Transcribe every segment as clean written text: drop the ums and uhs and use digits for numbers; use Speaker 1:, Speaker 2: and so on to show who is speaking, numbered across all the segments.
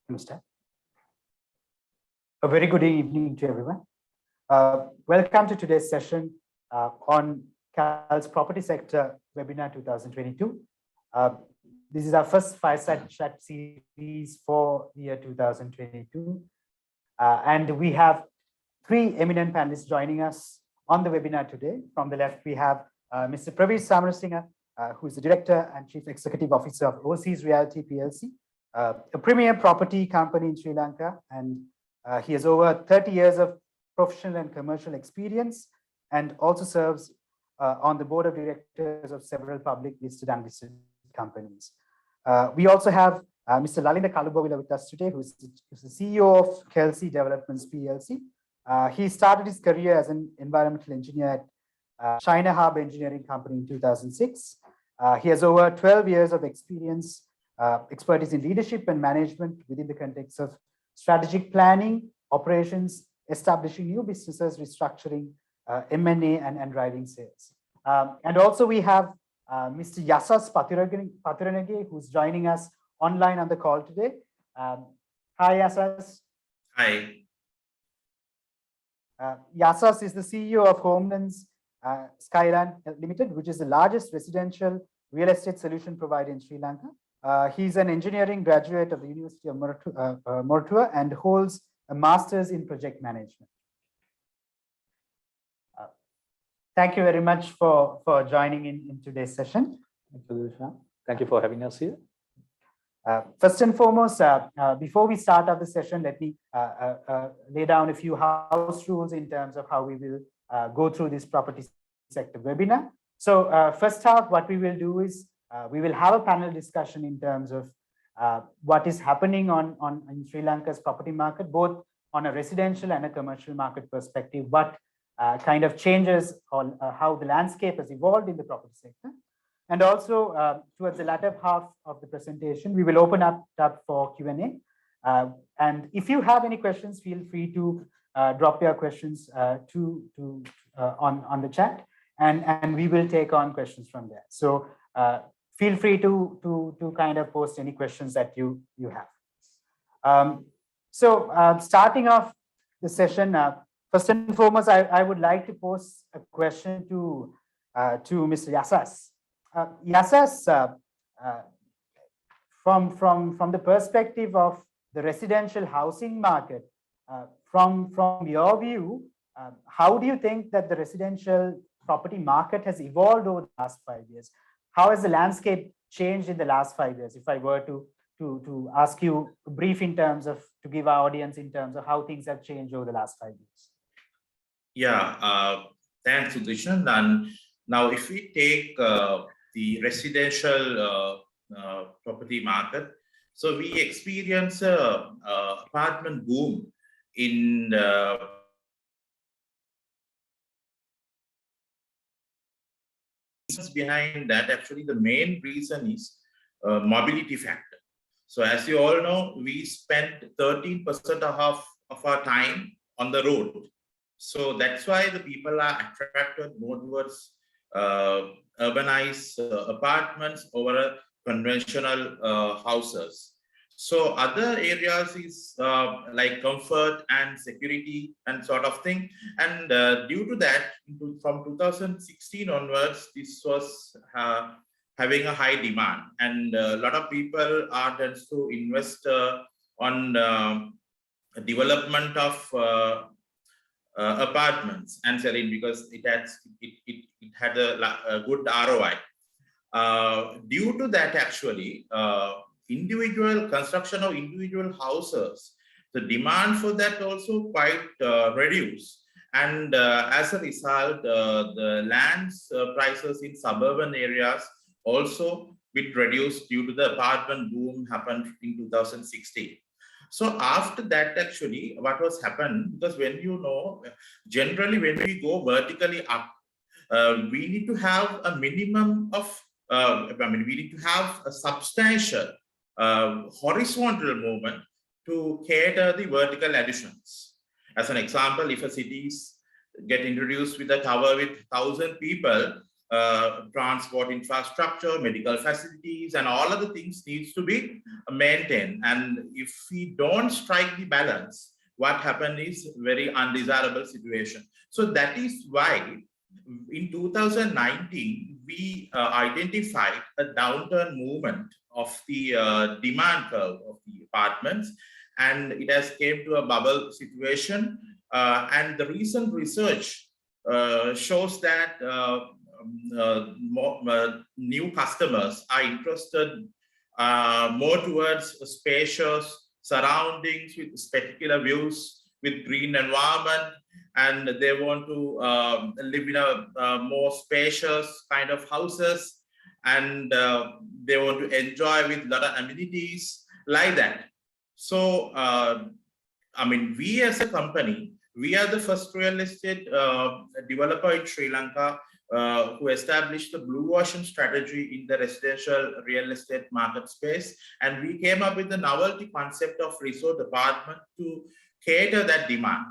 Speaker 1: Understand. A very good evening to everyone. Welcome to today's session on CAL's Property Sector Webinar 2022. This is our first fireside chat series for the year 2022. And we have three eminent panelists joining us on the webinar today. From the left, we have Mr. Praveer Samarasinghe, who is the Director and Chief Executive Officer of Overseas Realty PLC, a premier property company in Sri Lanka, and he has over 30 years of professional and commercial experience, and also serves on the board of directors of several public listed and unlisted companies. We also have Mr. Lalinda Kalubowila with us today, who is the CEO of Kelsey Developments PLC. He started his career as an environmental engineer at China Harbour Engineering Company in 2006. He has over 12 years of experience, expertise in leadership and management within the context of strategic planning, operations, establishing new businesses, restructuring, M&A, and driving sales. And also we have Mr. Yasas Pathiranage, who's joining us online on the call today. Hi, Yasas.
Speaker 2: Hi.
Speaker 1: Yasas is the CEO of Homelands Skyland Limited, which is the largest residential real estate solution provider in Sri Lanka. He's an engineering graduate of the University of Mortua and holds a master's in project management. Thank you very much for joining in today's session.
Speaker 3: Thank you, Lucia. Thank you for having us here.
Speaker 1: First and foremost, before we start up the session, let me lay down a few house rules in terms of how we will go through this property sector webinar. So first half, what we will do is we will have a panel discussion in terms of what is happening in Sri Lanka's property market, both on a residential and a commercial market perspective, what kind of changes on how the landscape has evolved in the property sector. And also towards the latter half of the presentation, we will open up for Q&A. And if you have any questions, feel free to drop your questions on the chat, and we will take on questions from there. So feel free to kind of post any questions that you have. Starting off the session, first and foremost, I would like to pose a question to Mr. Yasas. Yasas, from the perspective of the residential housing market, from your view, how do you think that the residential property market has evolved over the last 5 years? How has the landscape changed in the last 5 years? If I were to ask you a brief in terms of, to give our audience in terms of how things have changed over the last 5 years.
Speaker 2: Yeah, thanks, Udishan. And now if we take the residential property market, so we experience a apartment boom in behind that. Actually, the main reason is mobility factor. So as you all know, we spent 13% of our time on the road. So that's why the people are attracted more towards urbanized apartments over conventional houses. So other areas is like comfort and security and sort of thing. And due to that, from 2016 onwards, this was having a high demand. And a lot of people are tends to invest on development of apartments and selling, because it had a good ROI. Due to that, actually, individual construction of individual houses, the demand for that also quite reduced. And as a result, the lands prices in suburban areas also bit reduced due to the apartment boom happened in 2016. So after that, actually, what was happened, because when you know, generally when we go vertically up, we need to have a minimum of, we need to have a substantial horizontal movement to cater the vertical additions. As an example, if a city get introduced with a tower with 1,000 people, transport infrastructure, medical facilities, and all other things needs to be maintained. And if we don't strike the balance, what happened is very undesirable situation. So that is why in 2019, we identified a downturn movement of the demand curve of the apartments, and it has came to a bubble situation. And the recent research shows that new customers are interested more towards spacious surroundings with spectacular views, with green environment, and they want to live in a more spacious kind of houses, and they want to enjoy with a lot of amenities like that. So, I mean, we as a company, we are the first real estate developer in Sri Lanka who established the blue ocean strategy in the residential real estate market space. And we came up with the novelty concept of resort apartment to cater that demand.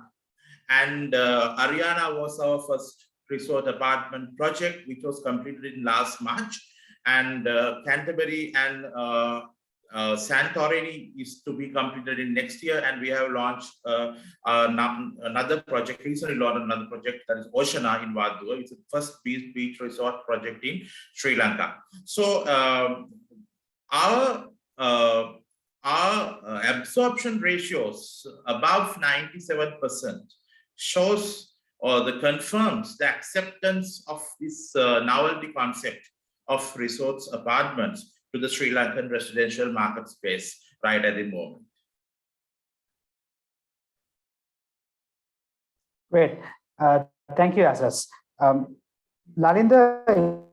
Speaker 2: And Ariana was our first resort apartment project, which was completed in last March. And Canterbury and Santorini is to be completed in next year, and we have launched another project, recently launched another project, that is Oceana in Vadua. It's the first beach resort project in Sri Lanka. So our absorption ratios above 97% shows or the confirms the acceptance of this novelty concept of resorts apartments to the Sri Lankan residential market space right at the moment.
Speaker 1: Great. Thank you, Asas. Lalinda,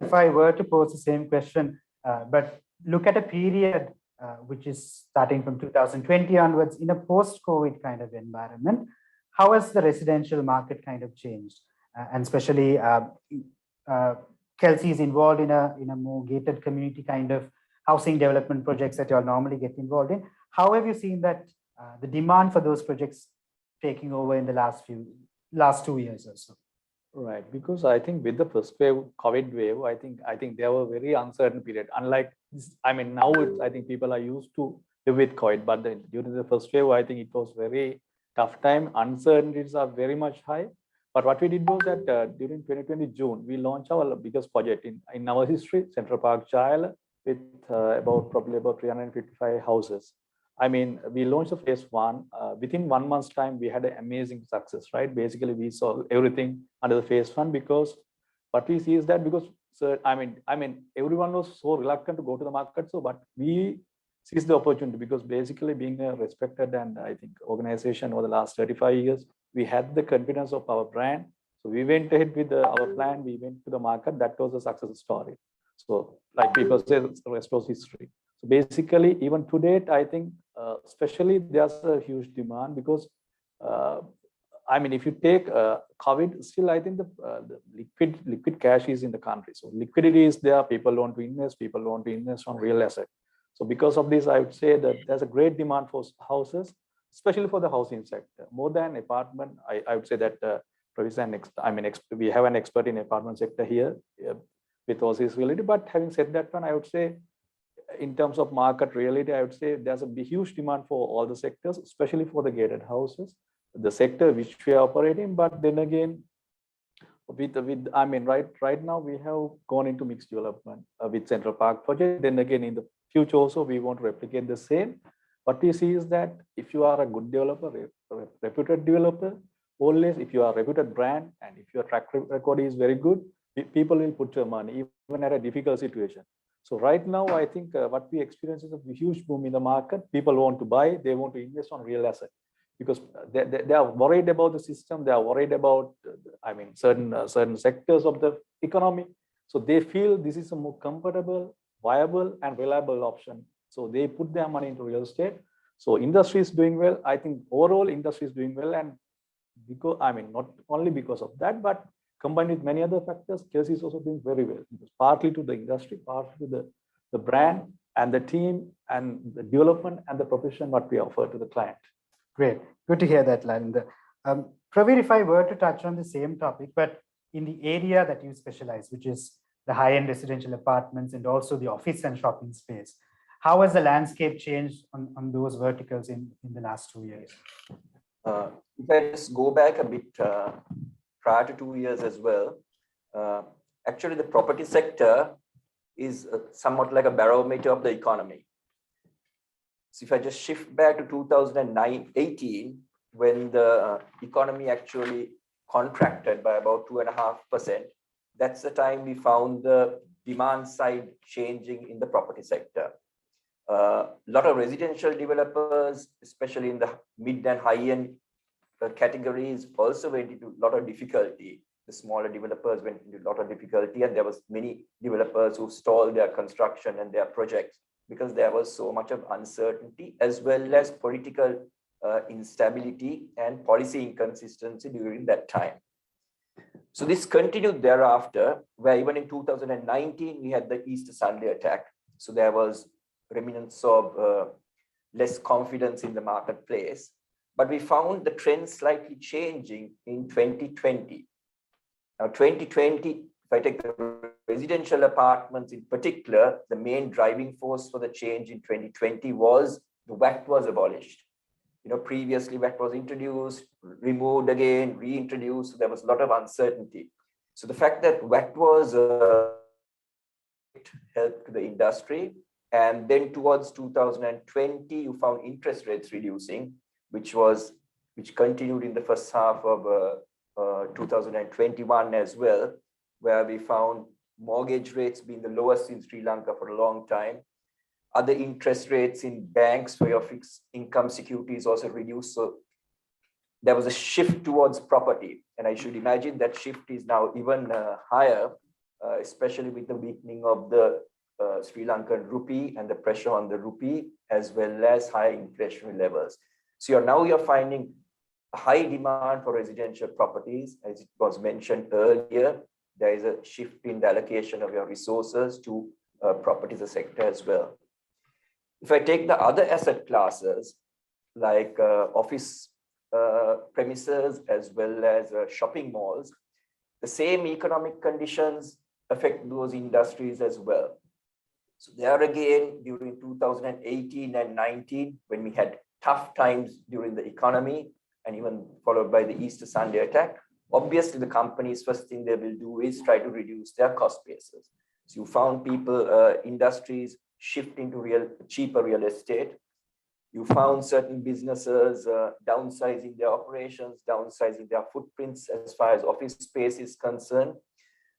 Speaker 1: if I were to pose the same question, but look at a period which is starting from 2020 onwards in a post-COVID kind of environment, how has the residential market kind of changed? And especially Kelsey is involved in a more gated community kind of housing development projects that you all normally get involved in. How have you seen that the demand for those projects taking over in the last 2 years or so?
Speaker 3: Right, because I think with the first wave, COVID wave, I think there were very uncertain period. Unlike this, I mean, now I think people are used to live with COVID, but then during the first wave, I think it was very tough time. Uncertainties are very much high. But what we did was that during 2020 June, we launched our biggest project in our history, Central Park Chile, with probably about 355 houses. I mean, we launched the phase one. Within 1 month's time, we had an amazing success, right? Basically, we saw everything under the phase one, because what we see is that because I mean, everyone was so reluctant to go to the market. So, but we seized the opportunity because basically being a respected and I think organization over the last 35 years, we had the confidence of our brand. So we went ahead with our plan. We went to the market. That was a success story. So like people say, the rest was history. So basically, even to date, I think, especially there's a huge demand because, I mean, if you take COVID, still I think the liquid cash is in the country. So liquidity is there. People want to invest. People want to invest on real asset. So because of this, I would say that there's a great demand for houses, especially for the housing sector, more than apartment. I would say that we have an expert in apartment sector here with Aussie's Realty. But having said that one, I would say in terms of market reality, I would say there's a huge demand for all the sectors, especially for the gated houses, the sector which we are operating. But then again, I mean, right now we have gone into mixed development with Central Park project. Then again, in the future also, we want to replicate the same. What we see is that if you are a good developer, a reputed developer, always if you are a reputed brand and if your track record is very good, people will put your money even at a difficult situation. So right now, I think what we experience is a huge boom in the market. People want to buy, they want to invest on real asset because they are worried about the system. They are worried about, I mean, certain sectors of the economy. So they feel this is a more comfortable, viable, and reliable option. So they put their money into real estate. So industry is doing well. I think overall industry is doing well, and because I mean not only because of that, but combined with many other factors, Kelsey is also doing very well. Because partly to the industry, partly to the brand and the team and the development and the profession what we offer to the client.
Speaker 1: Great, good to hear that, Lalinda. Praveen, if I were to touch on the same topic, but in the area that you specialize, which is the high-end residential apartments, and also the office and shopping space. How has the landscape changed on those verticals in the last 2 years?
Speaker 4: If I just go back a bit prior to 2 years as well, actually the property sector is somewhat like a barometer of the economy. So if I just shift back to 2018, when the economy actually contracted by about 2.5%, that's the time we found the demand side changing in the property sector. A lot of residential developers, especially in the mid and high-end categories, also went into a lot of difficulty. The smaller developers went into a lot of difficulty, and there was many developers who stalled their construction and their projects because there was so much of uncertainty as well as political instability and policy inconsistency during that time. So this continued thereafter, where even in 2019, we had the Easter Sunday attack. So there was remnants of less confidence in the marketplace, but we found the trend slightly changing in 2020. Now, 2020, if I take the residential apartments in particular, the main driving force for the change in 2020 was the VAT was abolished. Previously VAT was introduced, removed again, reintroduced. So there was a lot of uncertainty. So the fact that VAT was helped the industry. And then towards 2020, you found interest rates reducing, which continued in the first half of 2021 as well, where we found mortgage rates being the lowest in Sri Lanka for a long time. Other interest rates in banks for your fixed income securities also reduced. So there was a shift towards property. And I should imagine that shift is now even higher, especially with the weakening of the Sri Lankan rupee and the pressure on the rupee, as well as high inflationary levels. So you're finding a high demand for residential properties. As it was mentioned earlier, there is a shift in the allocation of your resources to property sector as well. If I take the other asset classes, like office premises as well as shopping malls, the same economic conditions affect those industries as well. So there again, during 2018 and 19, when we had tough times during the economy and even followed by the Easter Sunday attack, obviously the companies, first thing they will do is try to reduce their cost bases. So you found people, industries shifting to cheaper real estate. You found certain businesses downsizing their operations, downsizing their footprints as far as office space is concerned.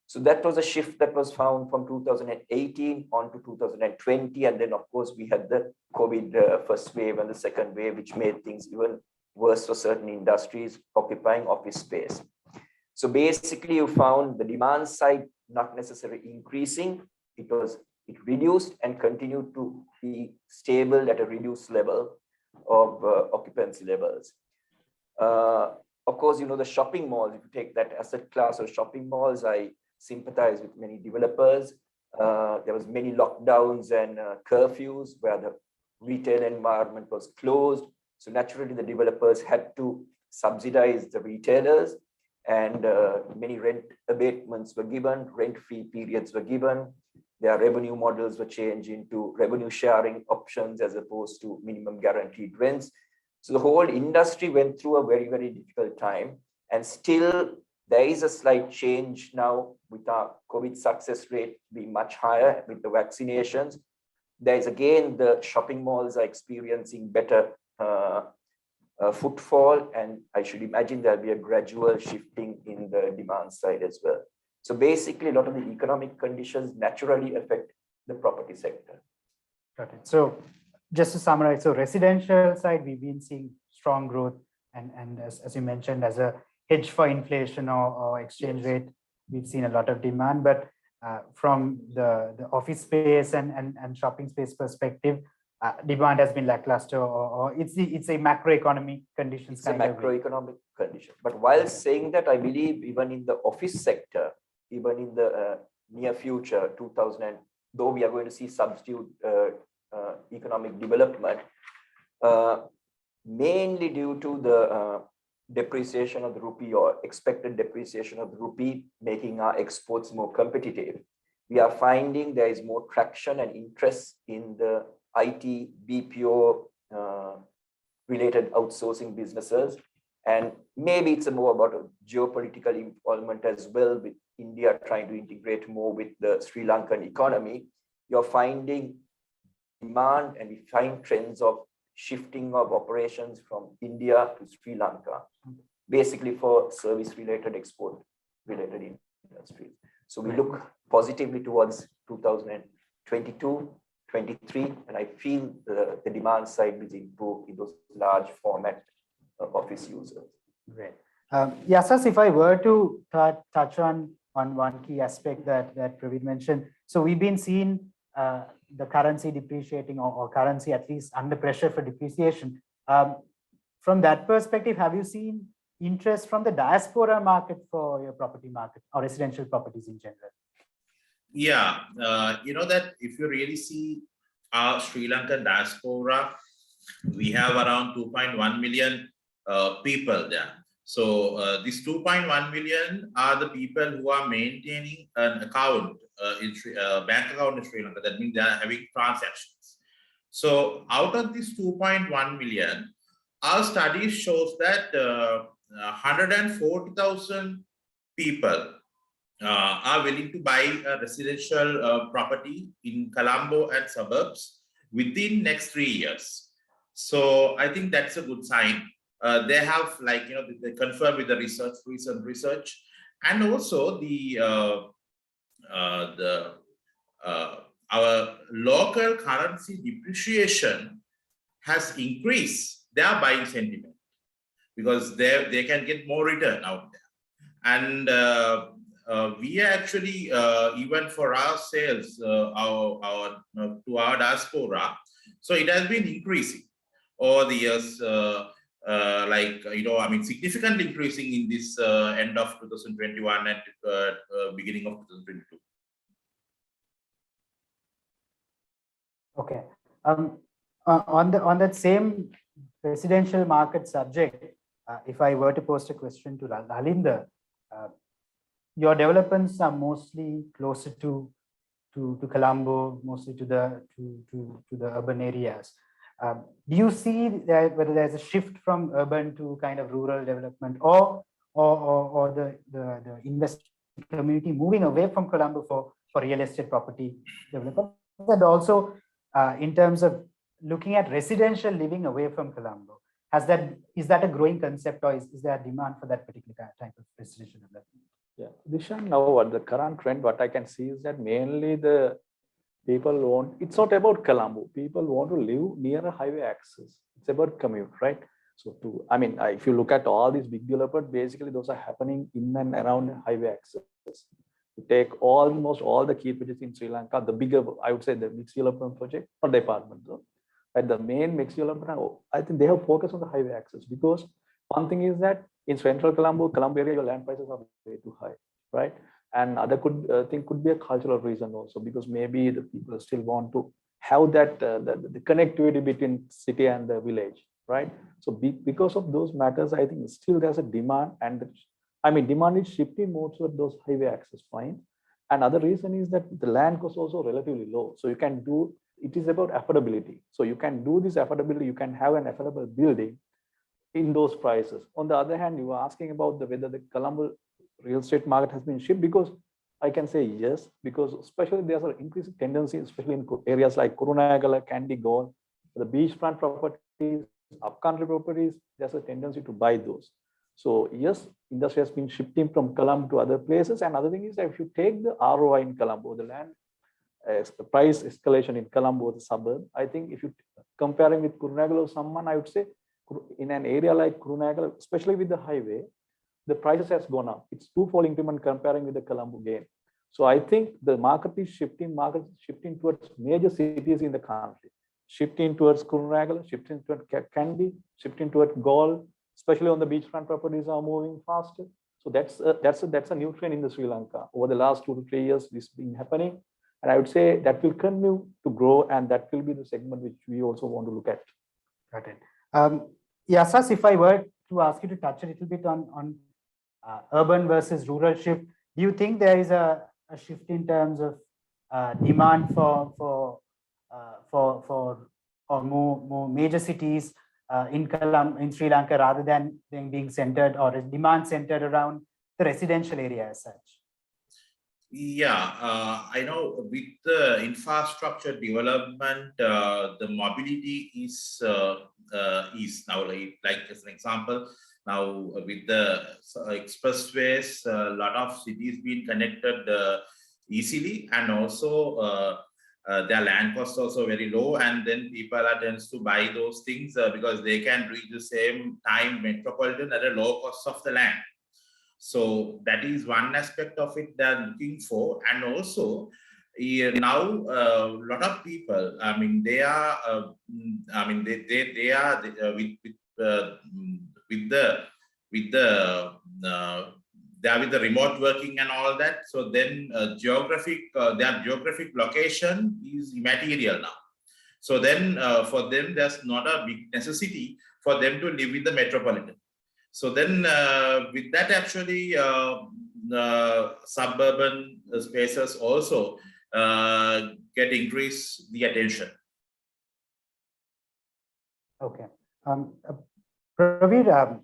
Speaker 4: So that was a shift that was found from 2018 on to 2020. And then, of course, we had the COVID first wave and the second wave, which made things even worse for certain industries occupying office space. So basically, you found the demand side not necessarily increasing. It reduced and continued to be stable at a reduced level of occupancy levels. Of course, the shopping malls, if you take that asset class of shopping malls, I sympathize with many developers. There was many lockdowns and curfews where the retail environment was closed. So naturally, the developers had to subsidize the retailers, and many rent abatements were given, rent-free periods were given. Their revenue models were changed into revenue sharing options as opposed to minimum guaranteed rents. So the whole industry went through a very, very difficult time, and still there is a slight change now with our COVID success rate being much higher with the vaccinations. There is again, the shopping malls are experiencing better footfall, and I should imagine there'll be a gradual shifting in the demand side as well. So basically, a lot of the economic conditions naturally affect the property sector.
Speaker 1: Got it. So just to summarize, so residential side, we've been seeing strong growth, and as you mentioned, as a hedge for inflation or exchange rate, we've seen a lot of demand. But from the office space and shopping space perspective, demand has been lackluster, or it's a macroeconomic conditions.
Speaker 4: It's a macroeconomic condition. But while saying that, I believe even in the office sector, even in the near future, though we are going to see subdued economic development, mainly due to the depreciation of the rupee or expected depreciation of the rupee, making our exports more competitive. we are finding there is more traction and interest in the IT, BPO related outsourcing businesses. And maybe it's more about a geopolitical involvement as well, with India trying to integrate more with the Sri Lankan economy. You're finding demand, and we find trends of shifting of operations from India to Sri Lanka, basically for service related, export related industries. So we look positively towards 2022, 23, and I feel the demand side will improve in those large format office users.
Speaker 1: Great. Yasas, if I were to touch on one key aspect that Praveer mentioned. So we've been seeing the currency depreciating, or currency at least under pressure for depreciation. From that perspective, have you seen interest from the diaspora market for your property market or residential properties in general?
Speaker 2: Yeah, you know that if you really see our Sri Lankan diaspora, we have around 2.1 million people there. So these 2.1 million are the people who are maintaining an account bank account in Sri Lanka. That means they are having transactions. So out of these 2.1 million, our study shows that 140,000 people are willing to buy a residential property in Colombo and suburbs within next 3 years. So I think that's a good sign. They have, like, you know, they confirm with the recent research, and also our local currency depreciation has increased their buying sentiment, because they can get more return out there. And we actually, even for our sales, to our diaspora, so it has been increasing over the years, like, you know, I mean, significantly increasing in this end of 2021 and beginning of 2022.
Speaker 1: Okay. On that same residential market subject, if I were to post a question to Lalinder, your developments are mostly closer to Colombo, mostly to the urban areas. Do you see that whether there's a shift from urban to kind of rural development, or the investment community moving away from Colombo for real estate property development? And also, in terms of looking at residential living away from Colombo, is that a growing concept, or is there a demand for that particular type of residential development?
Speaker 3: Yeah, Dishan, now what the current trend, what I can see is that mainly the people want, it's not about Colombo. People want to live near a highway access. It's about commute, right? So if you look at all these big developers, basically those are happening in and around highway access. You take almost all the key projects in Sri Lanka, the bigger, I would say, the mixed development project or the apartment. Right? The main mixed development, I think they have focused on the highway access, because one thing is that in central Colombo area, your land prices are way too high, right? And other thing could be a cultural reason also, because maybe the people still want to have that the connectivity between city and the village, right? So because of those matters, I think still there's a demand, and demand is shifting more toward those highway access points. Another reason is that the land cost also relatively low, so you can do. It is about affordability. So you can do this affordability. You can have an affordable building in those prices. On the other hand, you were asking about whether the Colombo real estate market has been shifted, because I can say yes, because especially there's an increasing tendency, especially in areas like Kurunegala, Kandy, Galle, the beachfront properties, upcountry properties, there's a tendency to buy those. So yes, industry has been shifting from Colombo to other places. And other thing is that if you take the ROI in Colombo, the land price escalation in Colombo, the suburb, I think if you comparing with Kurunegala or someone, I would say in an area like Kurunegala, especially with the highway, the prices has gone up. It's twofold increment comparing with the Colombo gain. So I think the market is shifting towards major cities in the country, shifting towards Kurunegala, shifting towards Kandy, shifting towards Galle, especially on the beachfront properties are moving faster. So that's a new trend in the Sri Lanka. Over the last 2 to 3 years, this has been happening. And I would say that will continue to grow, and that will be the segment which we also want to look at.
Speaker 1: Got it. Yasas, if I were to ask you to touch a little bit on urban versus rural shift, do you think there is a shift in terms of demand for more major cities in Sri Lanka rather than being centered or demand centered around the residential area as such?
Speaker 2: Yeah, I know with the infrastructure development, the mobility is now like as an example. Now with the expressways, a lot of cities being connected easily, and also their land cost also very low, and then people are tends to buy those things because they can reach the same time metropolitan at a low cost of the land. So that is one aspect of it they're looking for. And also now a lot of people, I mean, they are, they are they are with the remote working and all that. So then their geographic location is immaterial now. So then for them, there's not a big necessity for them to live in the metropolitan. So then with that, actually, suburban spaces also increase the attention.
Speaker 1: Okay. Praveer,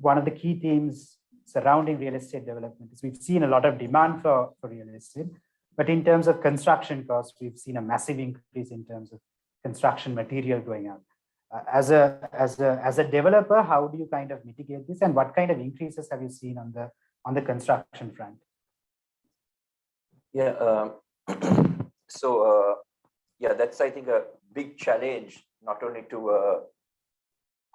Speaker 1: one of the key themes surrounding real estate development is we've seen a lot of demand for real estate, but in terms of construction costs, we've seen a massive increase in terms of construction material going up. As a developer, how do you kind of mitigate this, and what kind of increases have you seen on the construction front?
Speaker 4: Yeah, yeah, that's, I think, a big challenge, not only to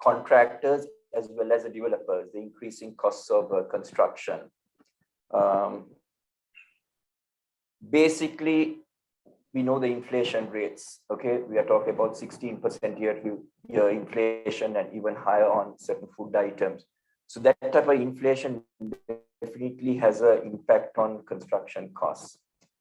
Speaker 4: contractors as well as the developers, the increasing costs of construction. Basically, we know the inflation rates, okay? We are talking about 16% year inflation and even higher on certain food items. So that type of inflation definitely has an impact on construction costs.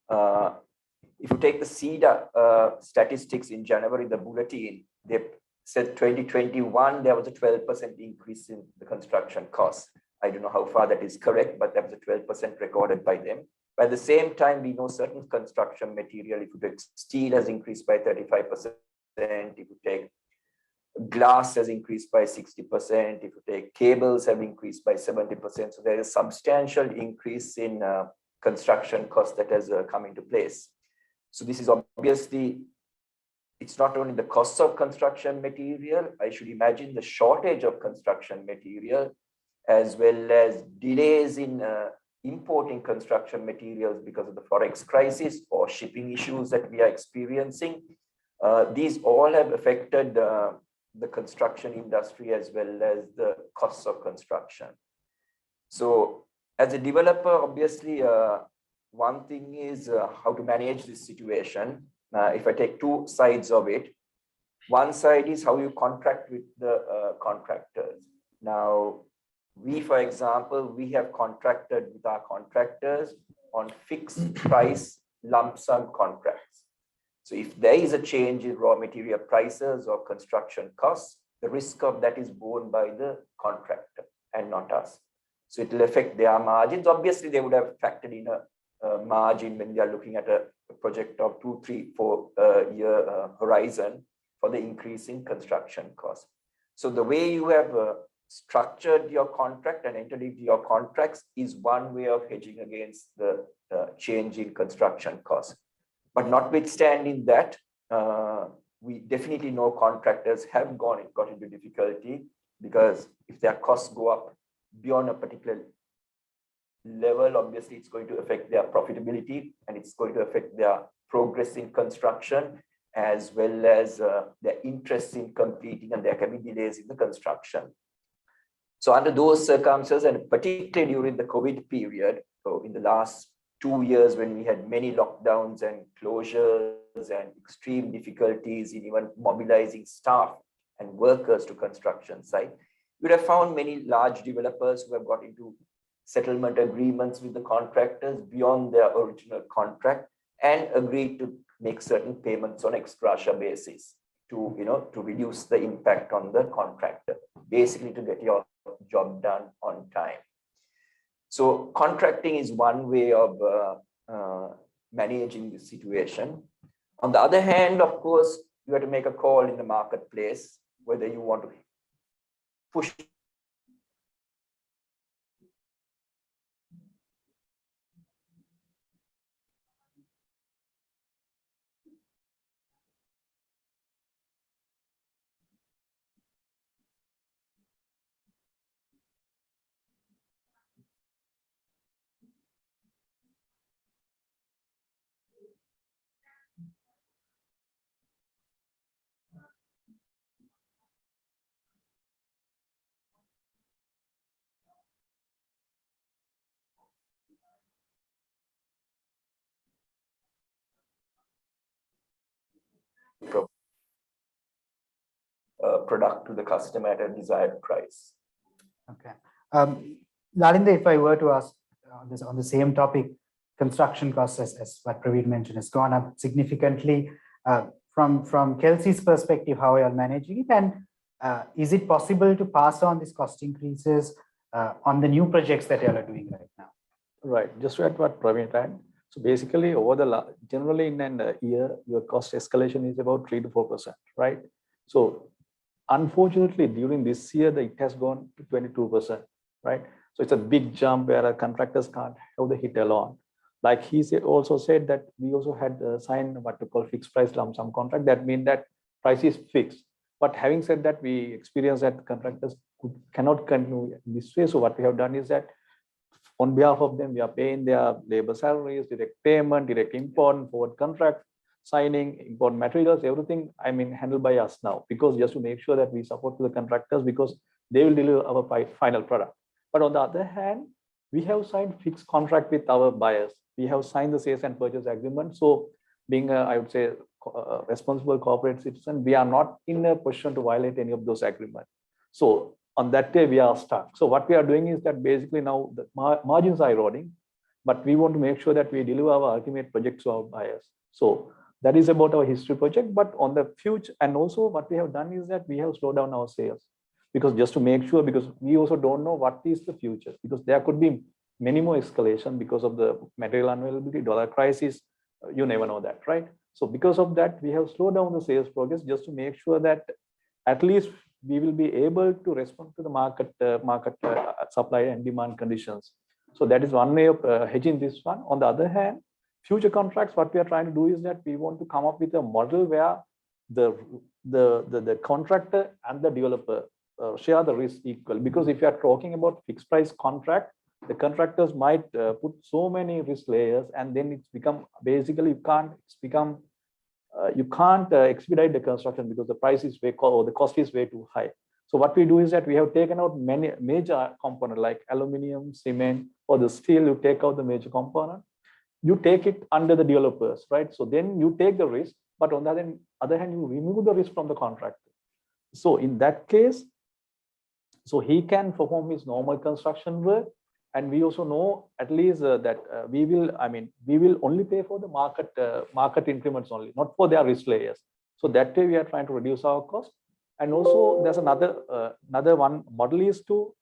Speaker 4: If you take the CEDA statistics in January, the bulletin, they said 2021, there was a 12% increase in the construction costs. I don't know how far that is correct, but that was a 12% recorded by them. But at the same time, we know certain construction material, if you take steel, has increased by 35%. If you take glass, has increased by 60%. If you take cables, have increased by 70%. So there is a substantial increase in construction costs that has come into place. So this is obviously, it's not only the cost of construction material, I should imagine the shortage of construction material, as well as delays in importing construction materials because of the Forex crisis or shipping issues that we are experiencing. These all have affected the construction industry as well as the costs of construction. So as a developer, obviously, one thing is how to manage this situation. If I take two sides of it, one side is how you contract with the contractors. Now, we, for example, we have contracted with our contractors on fixed price lump sum contracts. So if there is a change in raw material prices or construction costs, the risk of that is borne by the contractor and not us. So it will affect their margins. Obviously, they would have factored in a margin when they are looking at a project of 2, 3, 4 year horizon for the increase in construction costs. So the way you have structured your contract and entered into your contracts is one way of hedging against the change in construction costs. But notwithstanding that, we definitely know contractors have got into difficulty, because if their costs go up beyond a particular level, obviously it's going to affect their profitability and it's going to affect their progress in construction, as well as their interest in completing, and there can be delays in the construction. So under those circumstances, and particularly during the COVID period, so in the last 2 years when we had many lockdowns and closures and extreme difficulties in even mobilizing staff and workers to construction site, you would have found many large developers who have got into settlement agreements with the contractors beyond their original contract and agreed to make certain payments on ex gratia basis to, to reduce the impact on the contractor, basically to get your job done on time. So contracting is one way of managing the situation. On the other hand, of course, you have to make a call in the marketplace whether you want to push product to the customer at a desired price.
Speaker 1: Okay. Lalinda, if I were to ask on the same topic, construction costs, as what Praveen mentioned, has gone up significantly. From Kelsey's perspective, how are you managing it? And is it possible to pass on these cost increases on the new projects that you are doing right now?
Speaker 3: Right. Just to add what Praveen said. So basically, generally in a year, your cost escalation is about 3 to 4%, right? So unfortunately, during this year, it has gone to 22%, right? So it's a big jump where our contractors can't have the hit alone. Like he also said that we also had signed what we call fixed price lump sum contract. That means that price is fixed. But having said that, we experienced that contractors cannot continue this way. So what we have done is that on behalf of them, we are paying their labor salaries, direct payment, direct import, forward contract, signing, import materials, everything, handled by us now, because just to make sure that we support the contractors, because they will deliver our final product. But on the other hand, we have signed fixed contract with our buyers. We have signed the sales and purchase agreement. So being I would say, responsible corporate citizen, we are not in a position to violate any of those agreements. So on that day, we are stuck. So what we are doing is that basically now the margins are eroding, but we want to make sure that we deliver our ultimate project to our buyers. So that is about our history project. But on the future, and also what we have done is that we have slowed down our sales, because just to make sure, because we also don't know what is the future, because there could be many more escalation because of the material unavailability, dollar crisis, you never know that, right? So because of that, we have slowed down the sales progress just to make sure that at least we will be able to respond to the market supply and demand conditions. So that is one way of hedging this one. On the other hand, future contracts, what we are trying to do is that we want to come up with a model where the contractor and the developer share the risk equal. Because if you are talking about fixed price contract, the contractors might put so many risk layers, and then it's become basically you can't expedite the construction because the price is way or the cost is way too high. So what we do is that we have taken out many major components like aluminum, cement, or the steel. You take out the major component, you take it under the developers, right? So then you take the risk, but on the other hand, you remove the risk from the contractor. So in that case, so he can perform his normal construction work. And we also know at least that we will only pay for the market increments only, not for their risk layers. So that way we are trying to reduce our cost. And also there's another one model is to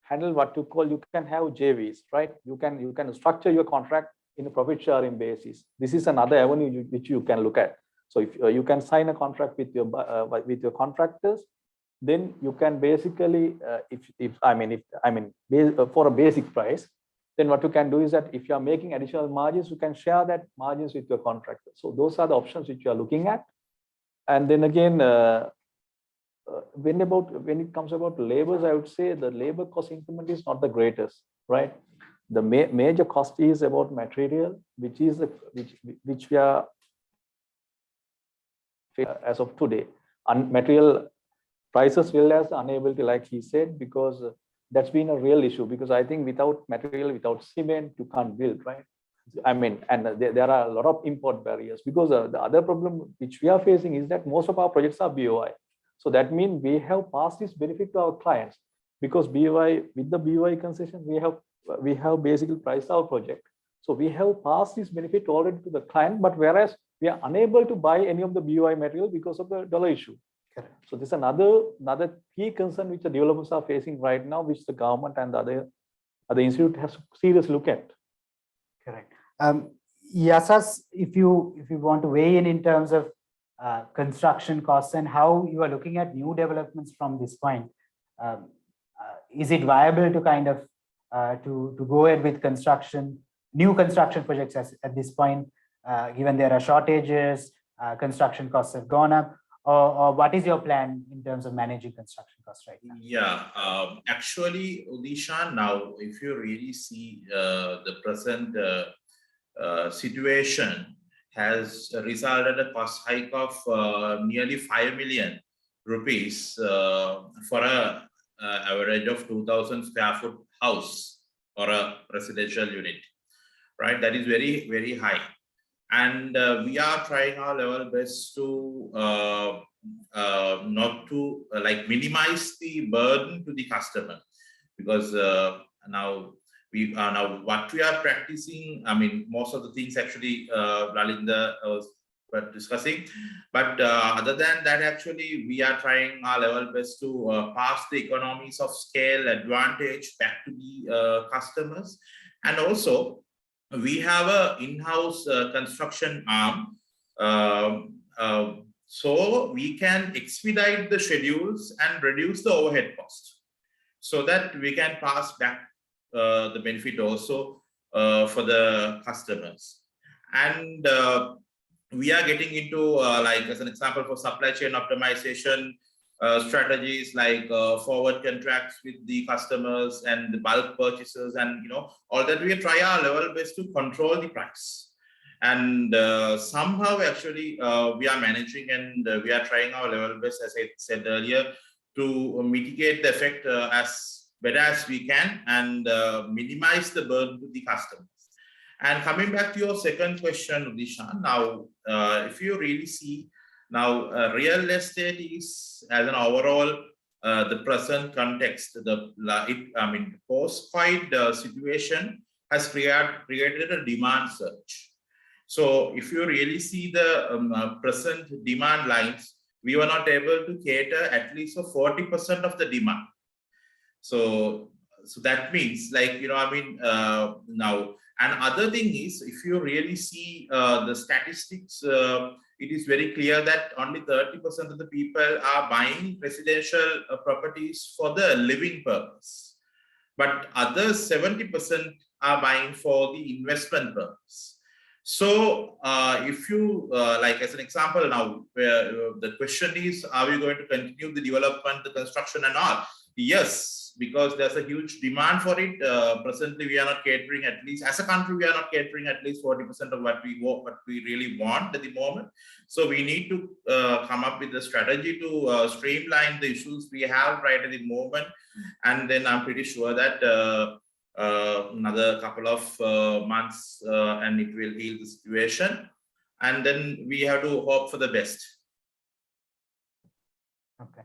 Speaker 3: handle what you call, you can have JVs, right? You can structure your contract in a profit sharing basis. This is another avenue which you can look at. So if you can sign a contract with your contractors, then you can basically, for a basic price, then what you can do is that if you are making additional margins, you can share that margins with your contractor. So those are the options which you are looking at. And then again, when it comes about labors, I would say the labor cost increment is not the greatest, right? The major cost is about material, which we are as of today, material prices will as unavailability, like he said, because that's been a real issue. Because I think without material, without cement, you can't build, right? And there are a lot of import barriers. Because the other problem which we are facing is that most of our projects are BOI. So that means we have passed this benefit to our clients, because BOI, with the BOI concession, we have basically priced our project. So we have passed this benefit already to the client, but whereas we are unable to buy any of the BOI material because of the dollar issue. Correct. So this is another key concern which the developers are facing right now, which the government and the other institute has to seriously look at.
Speaker 1: Correct. Yasas, if you want to weigh in terms of construction costs and how you are looking at new developments from this point, is it viable to kind of to go ahead with new construction projects at this point, given there are shortages, construction costs have gone up, or what is your plan in terms of managing construction costs right now?
Speaker 2: Yeah, actually, Odisha, now, if you really see the present situation has resulted a cost hike of nearly 5 million rupees for a average of 2,000 square foot house or a residential unit, right? That is very, very high. And we are trying our level best to not to minimize the burden to the customer, because now what we are practicing, I mean, most of the things actually Lalinda was discussing, but other than that, actually we are trying our level best to pass the economies of scale advantage back to the customers. And also we have a in-house construction arm, so we can expedite the schedules and reduce the overhead cost, so that we can pass back the benefit also for the customers. And we are getting into as an example, for supply chain optimization strategies like forward contracts with the customers and the bulk purchases, and all that. We try our level best to control the price, and somehow actually we are managing, and we are trying our level best, as I said earlier, to mitigate the effect as better as we can, and minimize the burden to the customers. And coming back to your second question, Udishan, now if you really see now, real estate is, as an overall, the present context, post-COVID situation has created a demand surge. So if you really see the present demand lines, we were not able to cater at least for 40% of the demand. So that means, now, and other thing is, if you really see the statistics, it is very clear that only 30% of the people are buying residential properties for the living purpose, but others 70% are buying for the investment purpose. So if you as an example now, where the question is, are we going to continue the development, the construction and all? Yes, because there's a huge demand for it. Presently, we are not catering, at least as a country, we are not catering at least 40% of what we really want at the moment. So we need to come up with a strategy to streamline the issues we have right at the moment. And then I'm pretty sure that another couple of months and it will heal the situation. And then we have to hope for the best.
Speaker 1: Okay.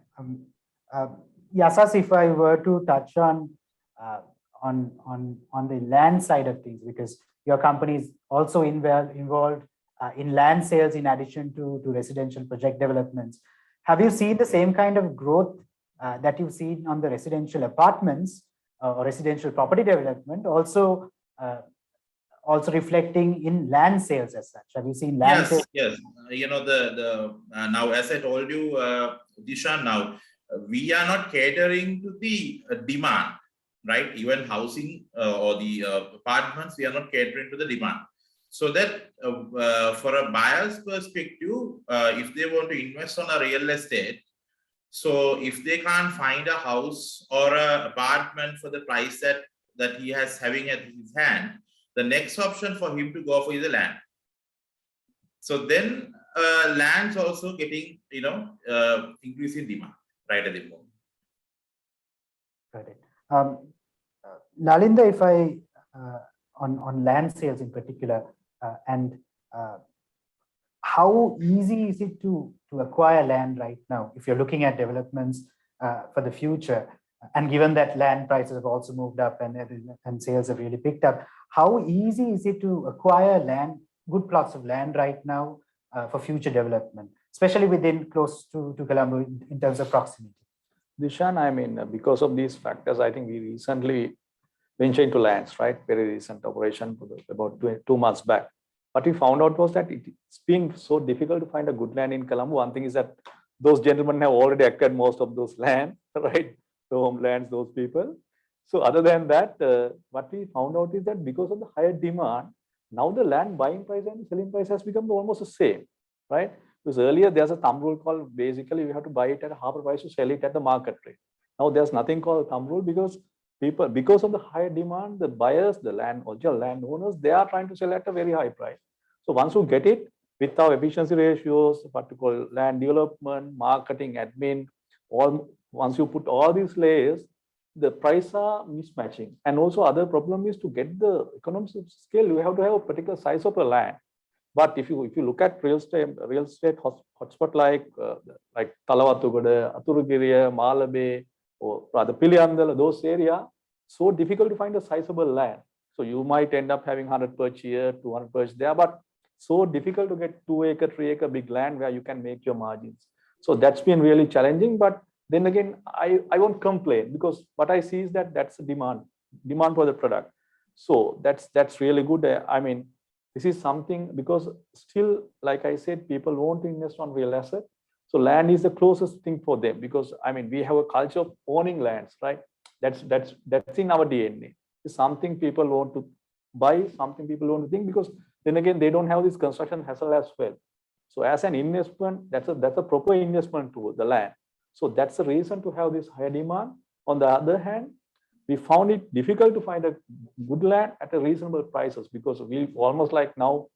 Speaker 1: Yasas, if I were to touch on the land side of things, because your company is also involved in land sales in addition to residential project developments. Have you seen the same kind of growth that you've seen on the residential apartments or residential property development, also reflecting in land sales as such? Have you seen land sales?
Speaker 2: Yes. Now, as I told you, Dishan, now we are not catering to the demand, right? Even housing or the apartments, we are not catering to the demand. So that for a buyer's perspective, if they want to invest on a real estate, so if they can't find a house or an apartment for the price that he has having at his hand, the next option for him to go for is the land. So then land's also getting, increasing demand right at the moment.
Speaker 1: Got it. Lalinda, if I on land sales in particular, and how easy is it to acquire land right now if you're looking at developments for the future, and given that land prices have also moved up and sales have really picked up, how easy is it to acquire land, good plots of land right now for future development, especially within close to Colombo in terms of proximity?
Speaker 3: Dishan, I mean, because of these factors, I think we recently ventured into lands, right? Very recent operation about 2 months back. what we found out was that it's been so difficult to find a good land in Colombo. One thing is that those gentlemen have already acquired most of those land, right? The homelands, those people. So other than that, what we found out is that because of the higher demand, now the land buying price and selling price has become almost the same, right? Because earlier there's a thumb rule called basically we have to buy it at a half price to sell it at the market rate. Now there's nothing called thumb rule because because of the higher demand, the buyers, the original landowners, they are trying to sell at a very high price. So once you get it with our efficiency ratios, what to call land development, marketing, admin, once you put all these layers, the price are mismatching. And also other problem is to get the economies of scale, you have to have a particular size of a land. But if you look at real estate hotspot like Talawatugoda, Aturugiriya, Malabe, or rather Piliandala, those areas, so difficult to find a sizable land. So you might end up having 100 per year, 200 per there, but so difficult to get 2 acre, 3 acre big land where you can make your margins. So that's been really challenging. But then again, I won't complain because what I see is that that's a demand for the product. So that's really good. I mean, this is something because still, like I said, people want to invest on real asset. So land is the closest thing for them because I mean, we have a culture of owning lands, right? That's in our DNA. It's something people want to buy, something people want to think because then again, they don't have this construction hassle as well. So as an investment, that's a proper investment tool, the land. So that's the reason to have this higher demand. On the other hand, we found it difficult to find a good land at a reasonable prices because we almost like now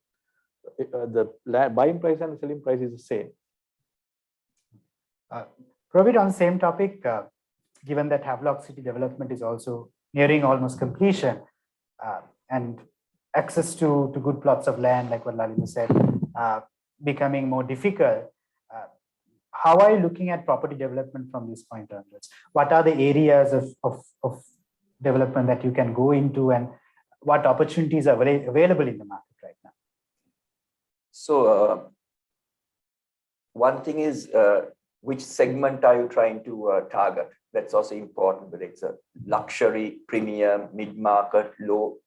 Speaker 3: the land buying price and selling price is the same.
Speaker 1: Praveen, on the same topic, given that Luxity development is also nearing almost completion and access to good plots of land, like what Lalima said, becoming more difficult, how are you looking at property development from this point onwards? What are the areas of development that you can go into and what opportunities are available in the market right now?
Speaker 4: So one thing is which segment are you trying to target? That's also important, whether it's a luxury, premium, mid-market, low,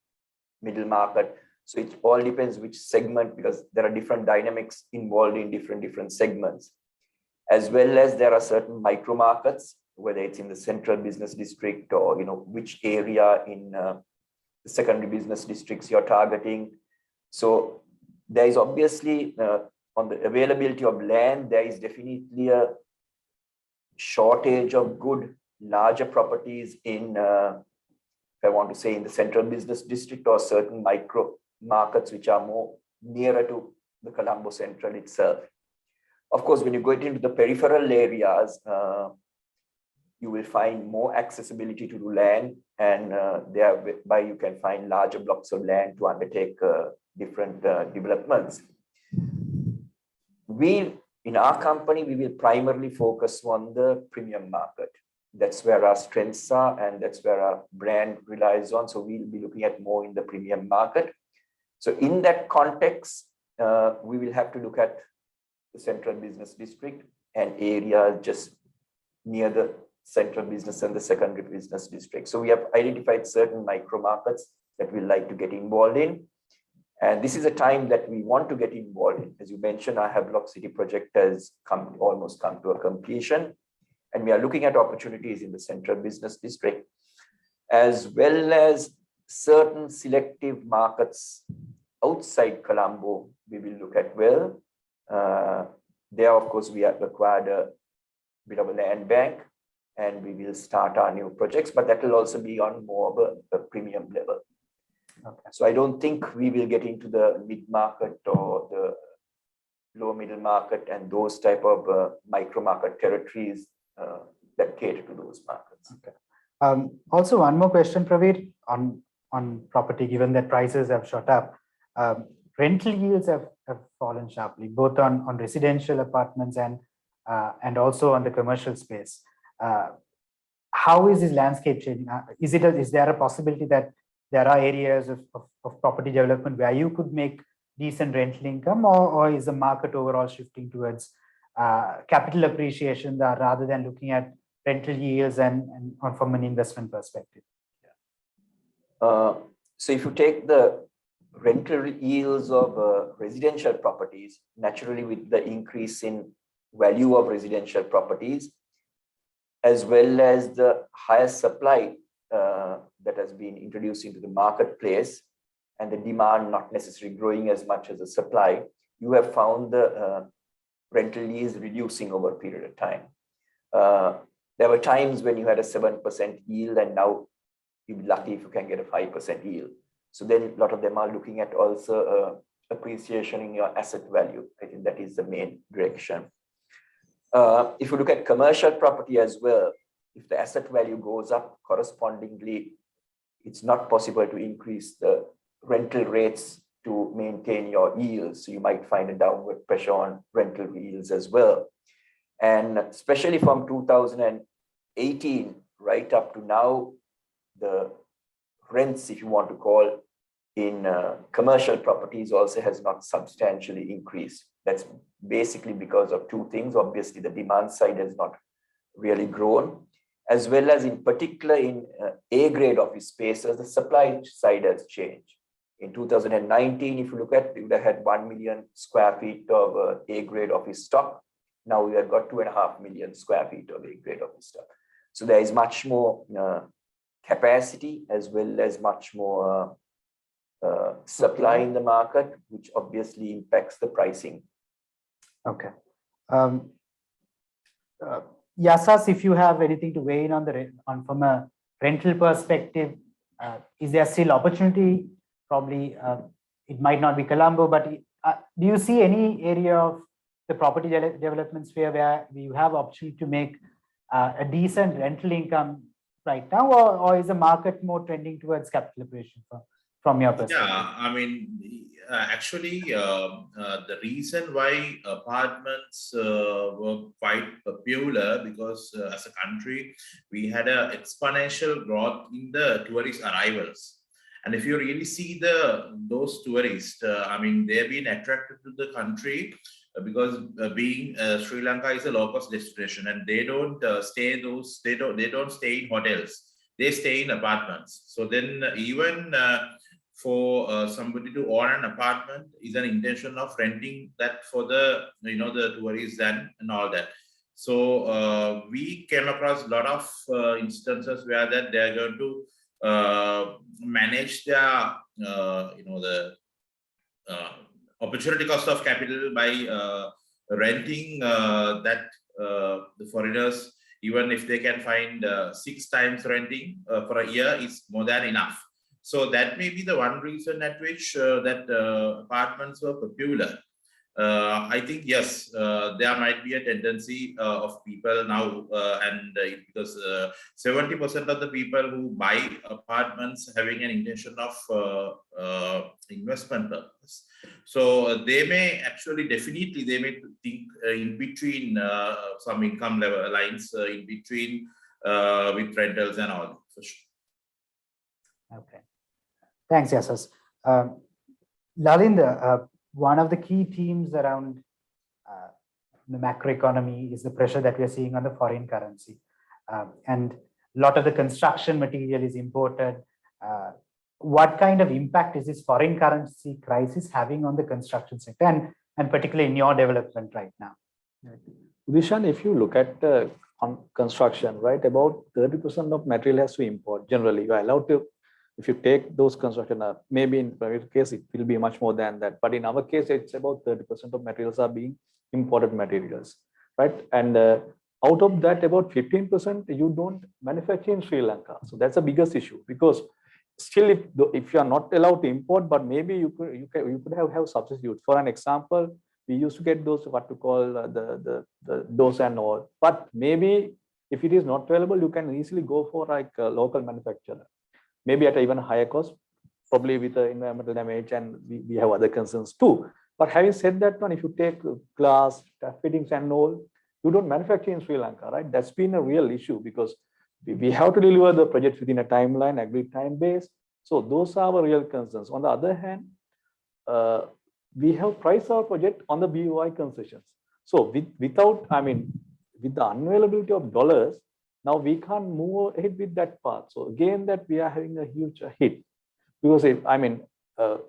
Speaker 4: middle market. So it all depends which segment because there are different dynamics involved in different segments. As well as there are certain micro markets, whether it's in the central business district or which area in the secondary business districts you're targeting. So there is obviously on the availability of land, there is definitely a shortage of good larger properties in, if I want to say, in the central business district or certain micro markets which are more nearer to the Colombo Central itself. Of course, when you go into the peripheral areas, you will find more accessibility to land and thereby you can find larger blocks of land to undertake different developments. In our company, we will primarily focus on the premium market. That's where our strengths are and that's where our brand relies on. So we'll be looking at more in the premium market. So in that context, we will have to look at the central business district and areas just near the central business and the secondary business district. So we have identified certain micro markets that we like to get involved in. And this is a time that we want to get involved in. As you mentioned, our Luxity project has almost come to a completion. And we are looking at opportunities in the central business district, as well as certain selective markets outside Colombo, we will look at well. There, of course, we have acquired a bit of a land bank and we will start our new projects, but that will also be on more of a premium level. Okay. So I don't think we will get into the mid-market or the low middle market and those type of micro market territories that cater to those markets.
Speaker 1: Okay. Also, one more question, Praveer, on property, given that prices have shot up. Rental yields have fallen sharply, both on residential apartments and also on the commercial space. How is this landscape changing? Is there a possibility that there are areas of property development where you could make decent rental income, or is the market overall shifting towards capital appreciation rather than looking at rental yields and from an investment perspective?
Speaker 4: So if you take the rental yields of residential properties, naturally with the increase in value of residential properties, as well as the higher supply that has been introduced into the marketplace and the demand not necessarily growing as much as the supply, you have found the rental yields reducing over a period of time. There were times when you had a 7% yield, and now you'll be lucky if you can get a 5% yield. So then a lot of them are looking at also appreciation in your asset value. I think that is the main direction. If you look at commercial property as well, if the asset value goes up correspondingly, it's not possible to increase the rental rates to maintain your yields. So you might find a downward pressure on rental yields as well. And especially from 2018 right up to now, the rents, if you want to call, in commercial properties also has not substantially increased. That's basically because of two things. Obviously, the demand side has not really grown, as well as in particular in A-grade office spaces, the supply side has changed. In 2019, if you look at, we would have had 1 million square feet of A-grade office stock. Now we have got 2.5 million square feet of A-grade office stock. So there is much more capacity as well as much more supply in the market, which obviously impacts the pricing.
Speaker 1: Okay. Yasas, if you have anything to weigh in on from a rental perspective, is there still opportunity? Probably it might not be Colombo, but do you see any area of the property development sphere where you have opportunity to make a decent rental income right now, or is the market more trending towards capital appreciation from your perspective?
Speaker 2: Yeah, I mean, actually, the reason why apartments were quite popular because as a country, we had an exponential growth in the tourist arrivals. And if you really see those tourists, I mean, they've been attracted to the country because being Sri Lanka is a low-cost destination, and they don't stay in hotels. They stay in apartments. So then even for somebody to own an apartment is an intention of renting that for the the tourists and all that. So we came across a lot of instances where that they're going to manage their the opportunity cost of capital by renting that the foreigners, even if they can find 6 times renting for a year, is more than enough. So that may be the one reason at which that apartments were popular. I think, yes, there might be a tendency of people now, and because 70% of the people who buy apartments having an intention of investment purpose. So they may actually, definitely, they may think in between some income level lines, in between with rentals and all, for sure.
Speaker 1: Okay. Thanks, Yasas. Lalinda, one of the key themes around the macroeconomy is the pressure that we are seeing on the foreign currency. And a lot of the construction material is imported. What kind of impact is this foreign currency crisis having on the construction sector, and particularly in your development right now?
Speaker 3: Vishan, if you look at on construction, right, about 30% of material has to import. Generally, you are allowed to. If you take those construction, maybe in private case, it will be much more than that. But in our case, it's about 30% of materials are being imported materials, right? And out of that, about 15% you don't manufacture in Sri Lanka. So that's the biggest issue, because still, if you are not allowed to import, but maybe you could have substitutes. For an example, we used to get those what to call the dose and all. But maybe if it is not available, you can easily go for like a local manufacturer. Maybe at an even higher cost, probably with the environmental damage, and we have other concerns too. But having said that one, if you take glass, fittings and all, you don't manufacture in Sri Lanka, right? That's been a real issue because we have to deliver the project within a timeline, agreed time base. So those are our real concerns. On the other hand, we have priced our project on the BOI concessions. So with the unavailability of dollars, now we can't move ahead with that path. So again, that we are having a huge hit because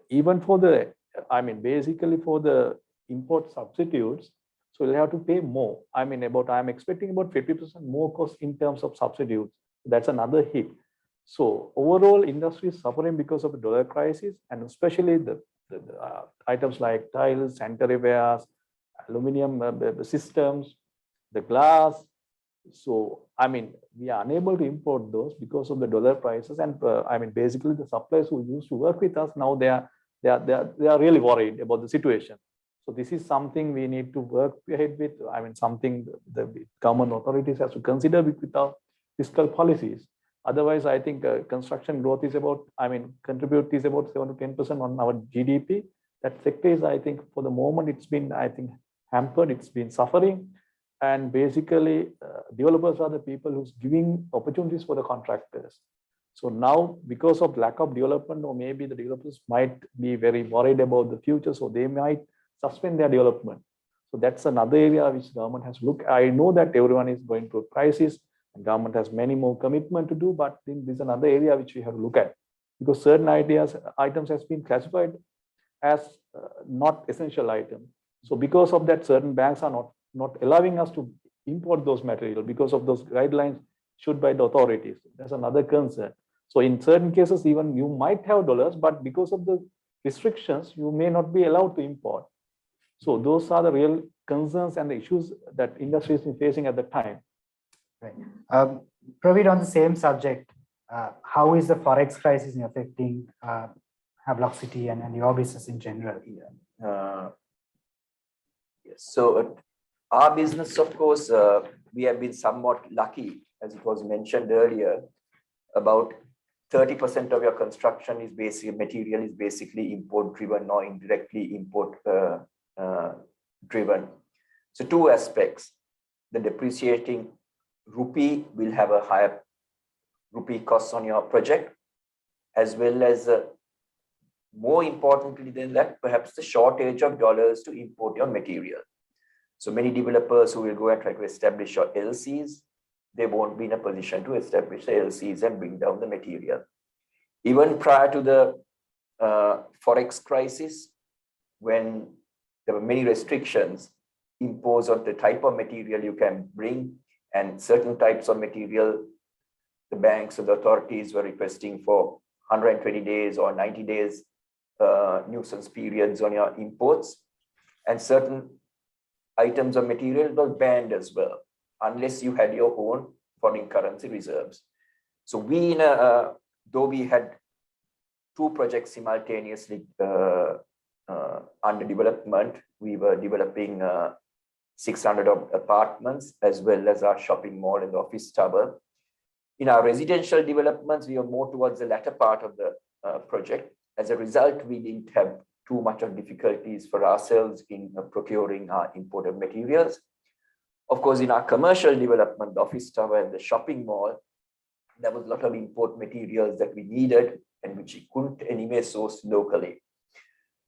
Speaker 3: even for the, I mean, basically for the import substitutes, so they have to pay more. I mean, I'm expecting about 50% more cost in terms of substitutes. That's another hit. So overall, industry is suffering because of the dollar crisis, and especially the items like tiles, sanitary wares, aluminum systems, the glass. So, I mean, we are unable to import those because of the dollar prices. And I mean, basically the suppliers who used to work with us, now they are really worried about the situation. So this is something we need to work ahead with. I mean, something the government authorities have to consider with our fiscal policies. Otherwise, I think construction growth is about, I mean, contribute is about 7 to 10% on our GDP. That sector is, I think, for the moment, it's been, I think, hampered, it's been suffering. And basically, developers are the people who's giving opportunities for the contractors. So now, because of lack of development, or maybe the developers might be very worried about the future, so they might suspend their development. So that's another area which government has to look. I know that everyone is going through a crisis, and government has many more commitment to do, but this is another area which we have to look at, because certain items has been classified as not essential item. So because of that, certain banks are not allowing us to import those materials because of those guidelines issued by the authorities. That's another concern. So in certain cases, even you might have dollars, but because of the restrictions, you may not be allowed to import. So those are the real concerns and the issues that industry is facing at the time.
Speaker 1: Right. Praveed, on the same subject, how is the Forex crisis affecting Luxity and your business in general?
Speaker 4: Yes. So our business, of course, we have been somewhat lucky, as it was mentioned earlier. About 30% of your construction is material is basically import driven or indirectly import driven. So two aspects: the depreciating rupee will have a higher rupee cost on your project, as well as more importantly than that, perhaps the shortage of dollars to import your material. So many developers who will go and try to establish your LCs, they won't be in a position to establish the LCs and bring down the material. Even prior to the Forex crisis, when there were many restrictions imposed on the type of material you can bring, and certain types of material, the banks or the authorities were requesting for 120 days or 90 days nuisance periods on your imports, and certain items of material were banned as well, unless you had your own foreign currency reserves. So we, though we had two projects simultaneously under development, we were developing 600 apartments as well as our shopping mall and the office tower. In our residential developments, we are more towards the latter part of the project. As a result, we didn't have too much of difficulties for ourselves in procuring our imported materials. Of course, in our commercial development, the office tower and the shopping mall, there was a lot of import materials that we needed and which we couldn't anyway source locally.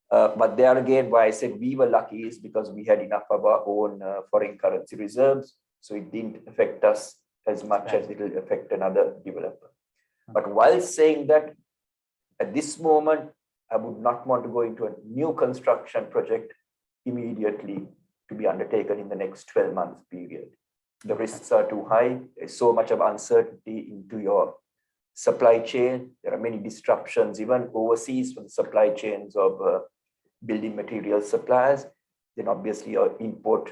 Speaker 4: But there again, why I said we were lucky is because we had enough of our own foreign currency reserves, so it didn't affect us as much as it will affect another developer. But while saying that, at this moment, I would not want to go into a new construction project immediately to be undertaken in the next 12 months period. The risks are too high. There's so much of uncertainty into your supply chain. There are many disruptions, even overseas, for the supply chains of building material suppliers. Then obviously your import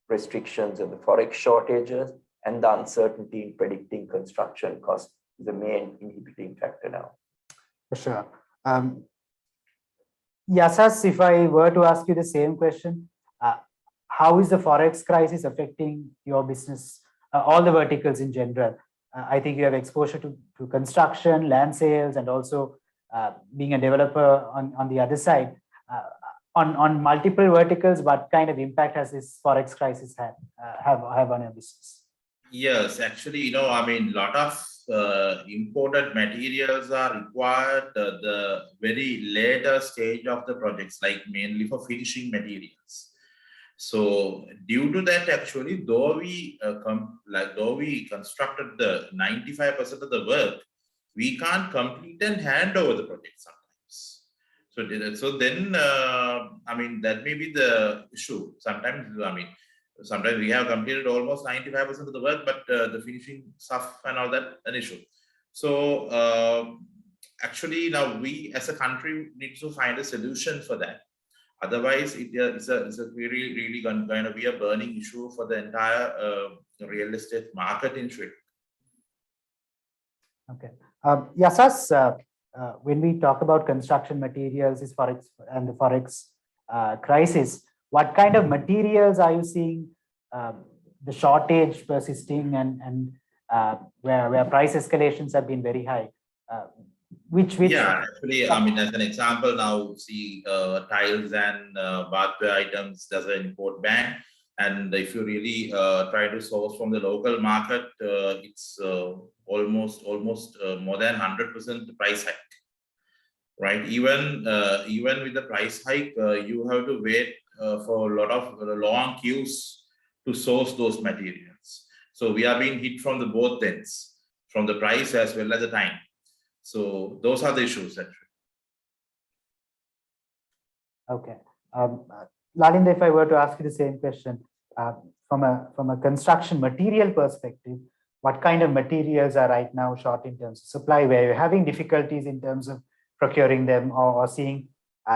Speaker 4: restrictions and the Forex shortages and the uncertainty in predicting construction costs is the main inhibiting factor now.
Speaker 1: For sure. Yasas, if I were to ask you the same question, how is the Forex crisis affecting your business, all the verticals in general? I think you have exposure to construction, land sales, and also being a developer on the other side. On multiple verticals, what kind of impact has this Forex crisis have on your business?
Speaker 2: Yes, actually, I mean, a lot of imported materials are required the very later stage of the projects, like mainly for finishing materials. So due to that, actually, though we constructed the 95% of the work, we can't complete and hand over the project sometimes. So then, I mean, that may be the issue. Sometimes we have completed almost 95% of the work, but the finishing stuff and all that, an issue. So actually now we as a country need to find a solution for that. Otherwise, it's a really going to be a burning issue for the entire real estate market in Sri Lanka.
Speaker 1: Okay. Yasas, when we talk about construction materials, is Forex and the Forex crisis, what kind of materials are you seeing the shortage persisting and where price escalations have been very high? Which
Speaker 2: Yeah, actually, I mean, as an example, now see tiles and bathware items, there's an import ban. And if you really try to source from the local market, it's almost more than 100% price hike, right? Even with the price hike, you have to wait for a lot of long queues to source those materials. So we are being hit from the both ends, from the price as well as the time. So those are the issues actually.
Speaker 1: Okay. Lalinda, if I were to ask you the same question, from a construction material perspective, what kind of materials are right now short in terms of supply, where you're having difficulties in terms of procuring them, or seeing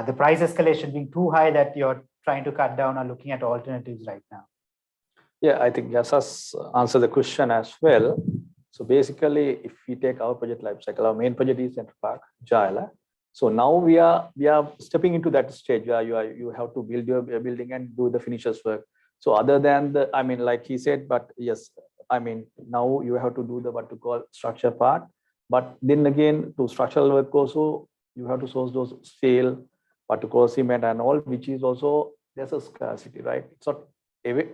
Speaker 1: the price escalation being too high that you're trying to cut down or looking at alternatives right now?
Speaker 3: Yeah, I think Yasas answered the question as well. So basically, if we take our project life cycle, our main project is Central Park, Jayala. So now we are stepping into that stage where you have to build your building and do the finishers work. So other than the, I mean, like he said, but yes, I mean, now you have to do the what to call structure part. But then again, to structural work also, you have to source those steel, what to call cement and all, which is also, there's a scarcity, right? It's not,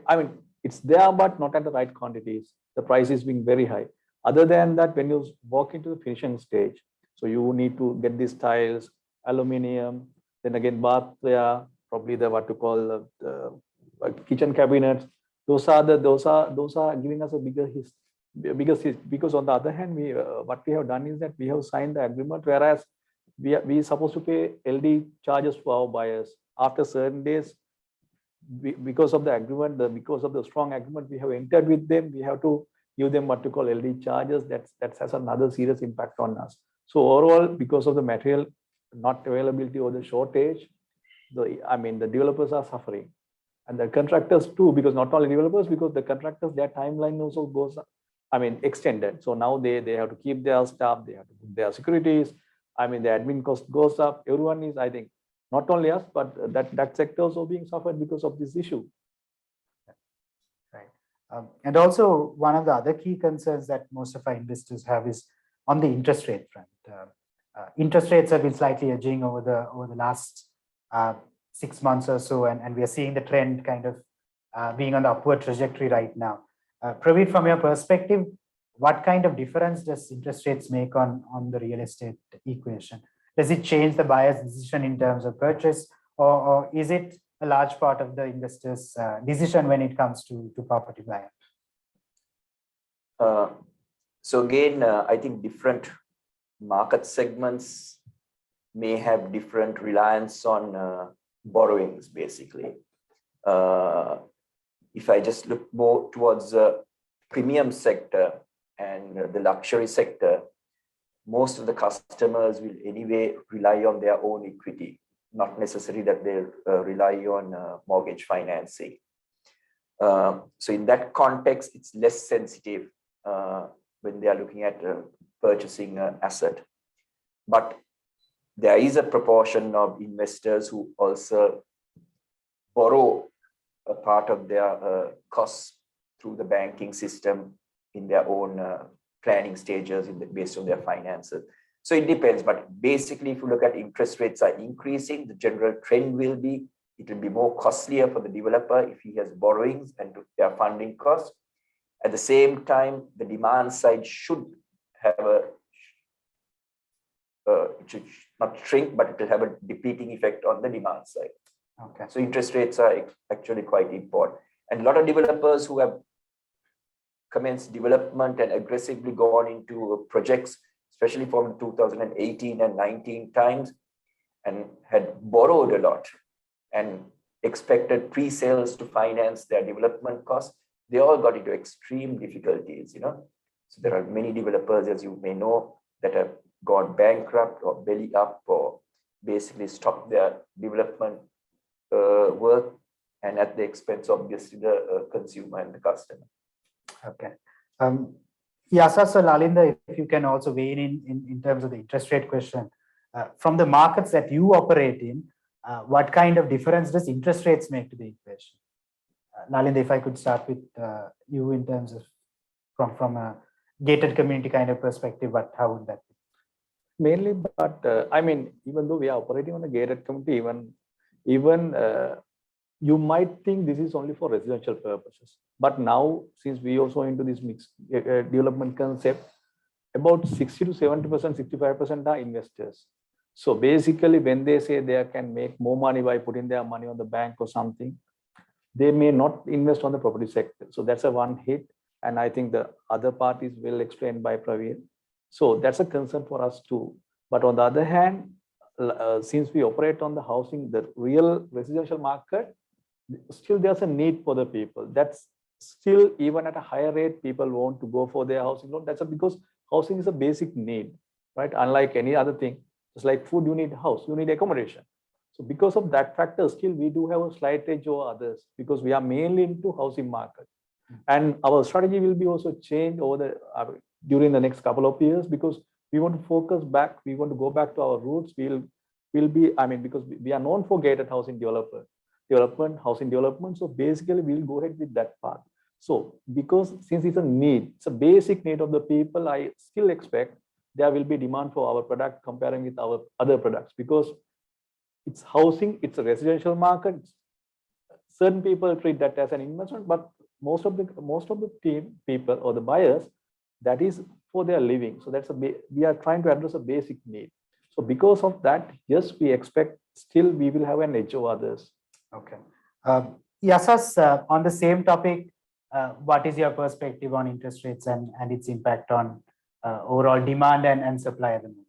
Speaker 3: I mean, it's there, but not at the right quantities. The price is being very high. Other than that, when you walk into the finishing stage, so you need to get these tiles, aluminium, then again bathware, probably the what to call the kitchen cabinets. Those are giving us a bigger hit, because on the other hand, what we have done is that we have signed the agreement, whereas we supposed to pay LD charges for our buyers after certain days. Because of the agreement, because of the strong agreement we have entered with them, we have to give them what to call LD charges. That has another serious impact on us. So overall, because of the material not availability or the shortage, the developers are suffering, and the contractors too, because not only developers, because the contractors, their timeline also goes, extended. So now they have to keep their staff, they have to put their securities. The admin cost goes up. Everyone is, I think, not only us, but that sector also being suffered because of this issue.
Speaker 1: And also, one of the other key concerns that most of our investors have is on the interest rate front. Interest rates have been slightly edging over the last 6 months or so, and we are seeing the trend kind of being on the upward trajectory right now. Praveer, from your perspective, what kind of difference does interest rates make on the real estate equation? Does it change the buyer's decision in terms of purchase, or is it a large part of the investor's decision when it comes to property buying?
Speaker 4: So again, I think different market segments may have different reliance on borrowings, basically. If I just look more towards the premium sector and the luxury sector, most of the customers will anyway rely on their own equity, not necessarily that they rely on mortgage financing. So in that context, it's less sensitive when they are looking at purchasing an asset. But there is a proportion of investors who also borrow a part of their costs through the banking system in their own planning stages based on their finances. So it depends, but basically, if you look at interest rates are increasing, the general trend will be, it will be more costlier for the developer if he has borrowings and their funding costs. At the same time, the demand side should have it should not shrink, but it will have a depleting effect on the demand side.
Speaker 1: Okay.
Speaker 4: So interest rates are actually quite important. And a lot of developers who have commenced development and aggressively gone into projects, especially from 2018 and 19 times, and had borrowed a lot and expected pre-sales to finance their development costs, they all got into extreme difficulties, So there are many developers, as you may know, that have gone bankrupt or belly up or basically stopped their development work, and at the expense of obviously the consumer and the customer.
Speaker 1: Okay. So Lalinda, if you can also weigh in terms of the interest rate question, from the markets that you operate in, what kind of difference does interest rates make to the equation? Lalinda, if I could start with you in terms of from a gated community kind of perspective, how would that be?
Speaker 3: Mainly, but I mean, even though we are operating on a gated community, even you might think this is only for residential purposes. But now, since we also into this mixed development concept, about 60 to 70%, 65% are investors. So basically, when they say they can make more money by putting their money on the bank or something, they may not invest on the property sector. So that's a one hit. And I think the other part is well explained by Praveen. So that's a concern for us too. But on the other hand, since we operate on the housing, the real residential market, still there's a need for the people. That's still, even at a higher rate, people want to go for their housing loan. That's because housing is a basic need, right? Unlike any other thing, just like food, you need a house, you need accommodation. So because of that factor, still we do have a slight edge over others because we are mainly into housing market. And our strategy will be also changed over during the next couple of years, because we want to focus back, we want to go back to our roots. We'll be, because we are known for gated housing housing development. So basically we'll go ahead with that path. So because since it's a need, it's a basic need of the people, I still expect there will be demand for our product comparing with our other products, because it's housing, it's a residential market. Certain people treat that as an investment, but most of the people or the buyers, that is for their living. So we are trying to address a basic need. So because of that, yes, we expect still we will have an edge over others.
Speaker 1: Okay. Yasas, on the same topic, what is your perspective on interest rates and its impact on overall demand and supply at the moment?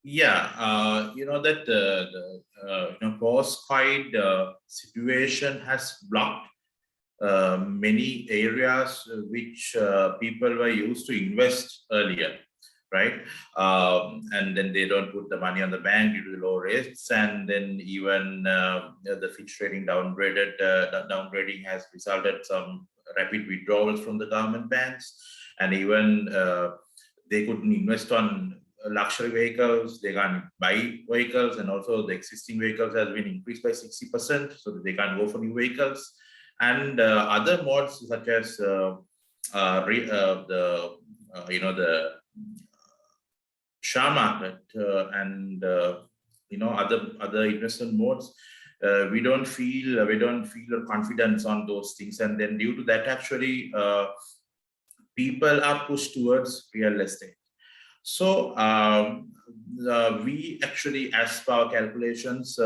Speaker 2: Yeah, the post-COVID situation has blocked many areas which people were used to invest earlier, right? And then they don't put the money on the bank due to the low rates, and then even the Fitch rating downgrading has resulted some rapid withdrawals from the government banks, and even they couldn't invest on luxury vehicles, they can't buy vehicles, and also the existing vehicles has been increased by 60%, so that they can't go for new vehicles. And other modes such as the share market and other investment modes, we don't feel confidence on those things, and then due to that, actually, people are pushed towards real estate. So we actually, as per our calculations,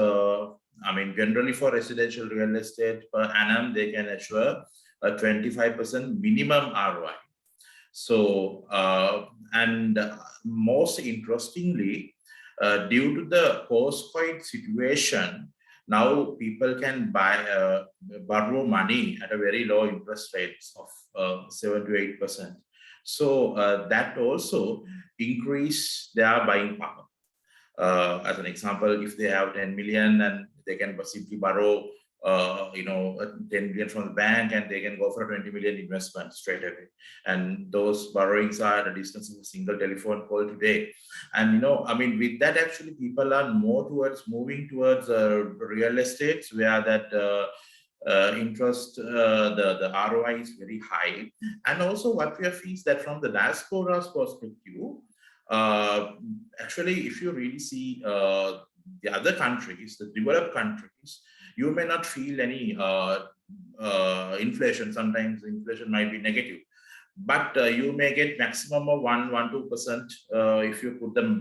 Speaker 2: generally for residential real estate per annum, they can assure a 25% minimum ROI. So, and most interestingly, due to the post-COVID situation, now people can borrow money at a very low interest rates of 7 to 8%. So that also increase their buying power. As an example, if they have 10 million and they can simply borrow 10 million from the bank, and they can go for a 20 million investment straight away. And those borrowings are at a distance of a single telephone call today. And with that, actually, people are more moving towards real estate, where that interest, the ROI is very high. And also what we have is that from the diaspora's perspective, actually, if you really see the other countries, the developed countries, you may not feel any inflation. Sometimes inflation might be negative, but you may get maximum of 1-2% if you put them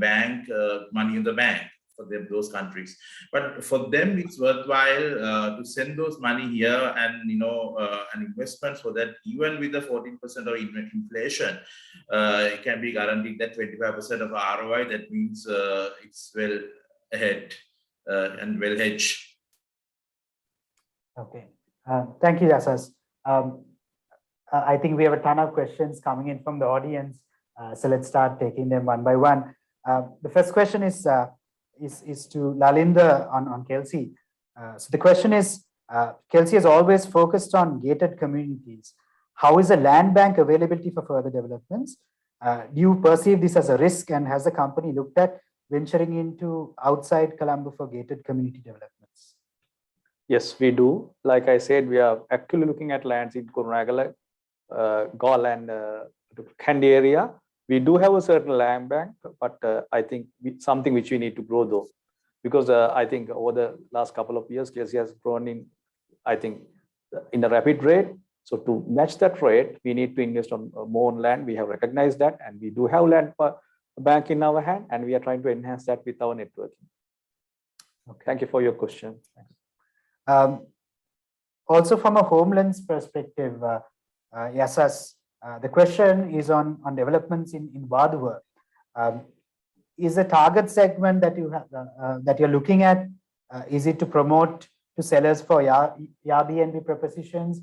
Speaker 2: money in the bank for those countries. But for them, it's worthwhile to send those money here and an investment, so that even with the 14% of inflation, it can be guaranteed that 25% of ROI. That means it's well ahead and well hedged.
Speaker 1: Okay. Thank you, Yasas. I think we have a ton of questions coming in from the audience. So let's start taking them one by one. The first question is to Lalinda on Kelsey. So the question is, Kelsey has always focused on gated communities. How is the land bank availability for further developments? Do you perceive this as a risk, and has the company looked at venturing into outside Colombo for gated community developments?
Speaker 3: Yes, we do. Like I said, we are actually looking at lands in Kurunagala, Gaul and Kandy area. We do have a certain land bank, but I think something which we need to grow though, because I think over the last couple of years, Kelsey has grown in, I think, in a rapid rate. So to match that rate, we need to invest on more on land. We have recognized that, and we do have land bank in our hand, and we are trying to enhance that with our networking.
Speaker 1: Okay.
Speaker 3: Thank you for your question. Thanks.
Speaker 1: Also from a homelands perspective, Yasas, the question is on developments in Vaduva. Is the target segment that you have that you're looking at, is it to promote to sellers for Airbnb propositions?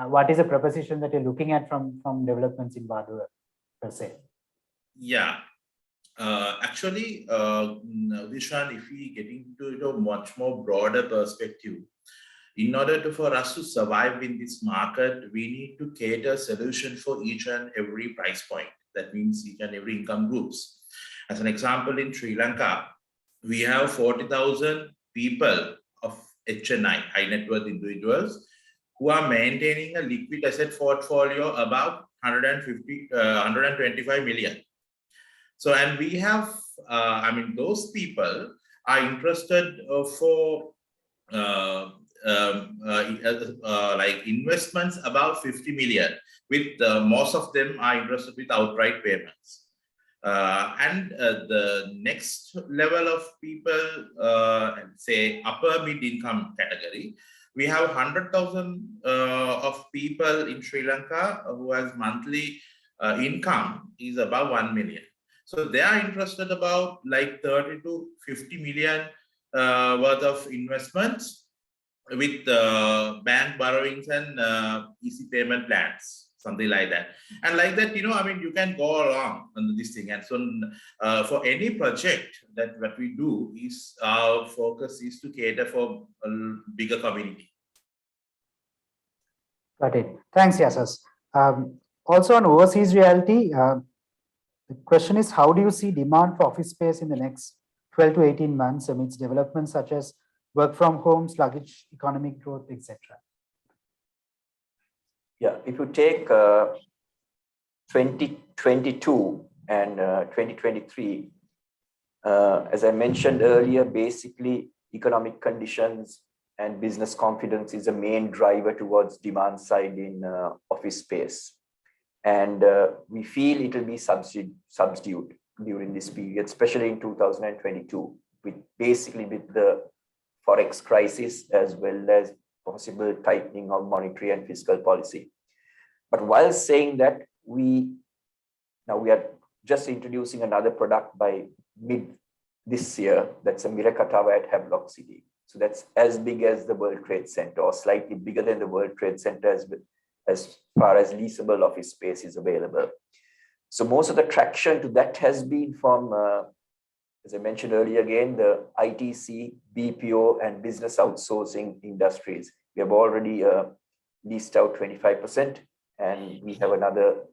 Speaker 1: What is the proposition that you're looking at from developments in Vaduva per se?
Speaker 2: Yeah. Actually, Vishwan, if we get into a much more broader perspective, in order for us to survive in this market, we need to cater a solution for each and every price point. That means each and every income groups. As an example, in Sri Lanka, we have 40,000 people of HNI, high net worth individuals, who are maintaining a liquid asset portfolio about 125 million. So, and we have, those people are interested for like investments about 50 million, with most of them are interested with outright payments. The next level of people, say upper mid-income category, we have 100,000 of people in Sri Lanka who has monthly income is above 1 million. So they are interested about like 30 to 50 million worth of investments with bank borrowings and easy payment plans, something like that. And like that, you can go along on this thing. And so for any project that what we do is our focus is to cater for a bigger community.
Speaker 1: Got it. Thanks, Yasas. Also on overseas realty, the question is, how do you see demand for office space in the next 12 to 18 months amidst developments such as work from home, sluggish economic growth, etc.?
Speaker 4: Yeah, if you take 2022 and 2023, as I mentioned earlier, basically economic conditions and business confidence is a main driver towards demand side in office space. And we feel it will be subdued during this period, especially in 2022, with the Forex crisis, as well as possible tightening of monetary and fiscal policy. But while saying that, we are just introducing another product by mid this year. That's a Miraka Tower at Havelock City. So that's as big as the World Trade Center, or slightly bigger than the World Trade Center as far as leasable office space is available. So most of the traction to that has been from, as I mentioned earlier again, the ITC, BPO, and business outsourcing industries. We have already leased out 25%, and we have another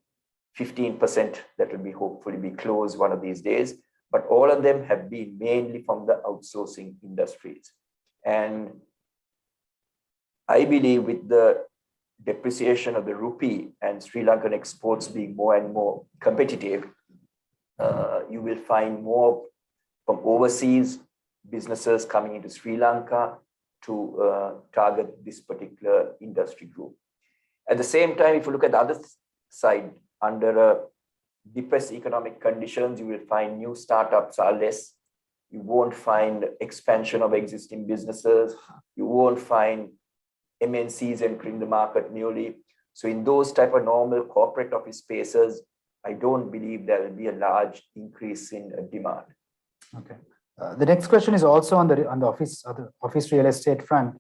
Speaker 4: 15% that will hopefully be closed one of these days. But all of them have been mainly from the outsourcing industries. And I believe with the depreciation of the rupee and Sri Lankan exports being more and more competitive, you will find more from overseas businesses coming into Sri Lanka to target this particular industry group. At the same time, if you look at the other side, under depressed economic conditions, you will find new startups are less. You won't find expansion of existing businesses. You won't find MNCs entering the market newly. So in those type of normal corporate office spaces, I don't believe there will be a large increase in demand.
Speaker 1: Okay. The next question is also on the office real estate front.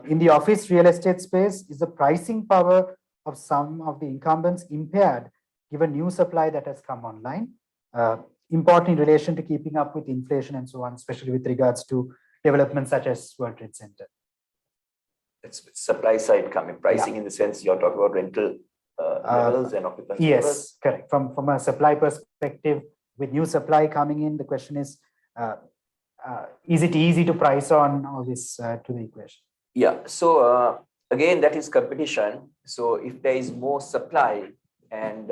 Speaker 1: In the office real estate space, is the pricing power of some of the incumbents impaired given new supply that has come online? Important in relation to keeping up with inflation and so on, especially with regards to developments such as World Trade Center.
Speaker 4: It's supply side coming, pricing in the sense you're talking about rental levels and occupancy levels?
Speaker 1: Yes, correct. From a supply perspective, with new supply coming in, the question is it easy to price on all this to the equation?
Speaker 4: Yeah, so again, that is competition. So if there is more supply and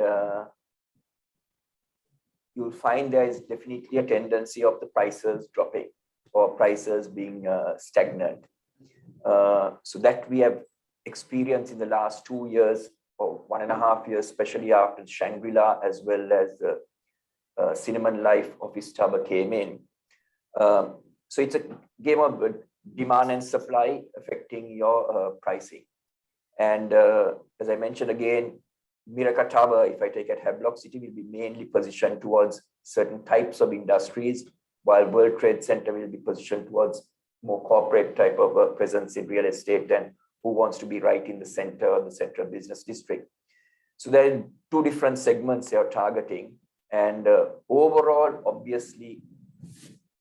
Speaker 4: you'll find there is definitely a tendency of the prices dropping or prices being stagnant. So that we have experienced in the last 2 years or 1.5 years, especially after Shangri-La as well as the Cinnamon Life office tower came in. So it's a game of demand and supply affecting your pricing. And as I mentioned again, Miraka Tower, if I take at Luxity, will be mainly positioned towards certain types of industries, while World Trade Center will be positioned towards more corporate type of presence in real estate and who wants to be right in the central business district. So there are 2 different segments they are targeting. And overall, obviously,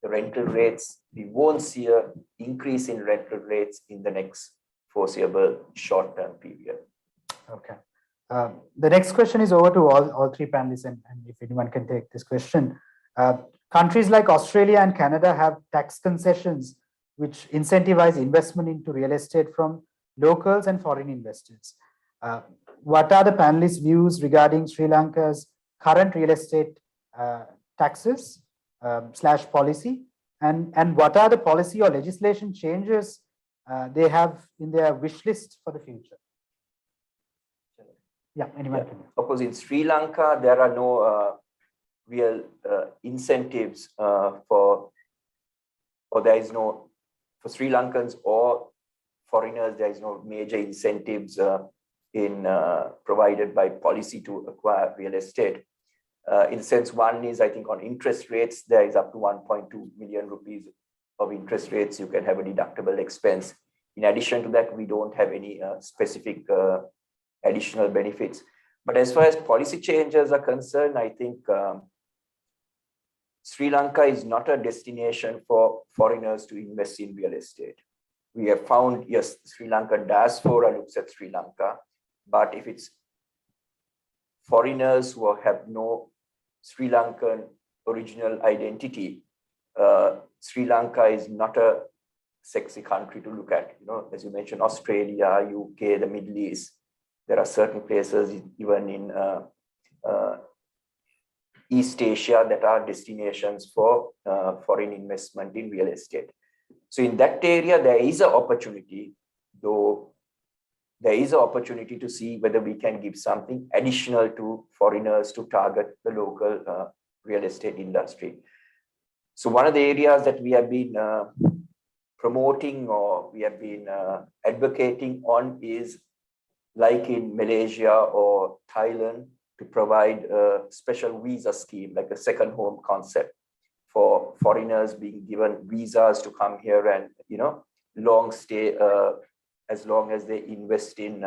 Speaker 4: the rental rates, we won't see an increase in rental rates in the next foreseeable short-term period.
Speaker 1: Okay. The next question is over to all 3 panelists, and if anyone can take this question. Countries like Australia and Canada have tax concessions which incentivize investment into real estate from locals and foreign investors. What are the panelists' views regarding Sri Lanka's current real estate taxes / policy, and what are the policy or legislation changes they have in their wish list for the future? Yeah, anyone can.
Speaker 4: Of course, in Sri Lanka, there are no real incentives for Sri Lankans or foreigners. There is no major incentives provided by policy to acquire real estate. In sense, one is, I think, on interest rates, there is up to 1.2 million rupees of interest rates. You can have a deductible expense. In addition to that, we don't have any specific additional benefits. But as far as policy changes are concerned, I think Sri Lanka is not a destination for foreigners to invest in real estate. We have found, yes, Sri Lanka diaspora looks at Sri Lanka, but if it's foreigners who have no Sri Lankan original identity, Sri Lanka is not a sexy country to look at. As you mentioned, Australia, UK, the Middle East. There are certain places even in East Asia that are destinations for foreign investment in real estate. So in that area, there is an opportunity, though there is an opportunity to see whether we can give something additional to foreigners to target the local real estate industry. So one of the areas that we have been promoting or we have been advocating on is, like in Malaysia or Thailand, to provide a special visa scheme, like a second home concept for foreigners being given visas to come here and, long stay as long as they invest in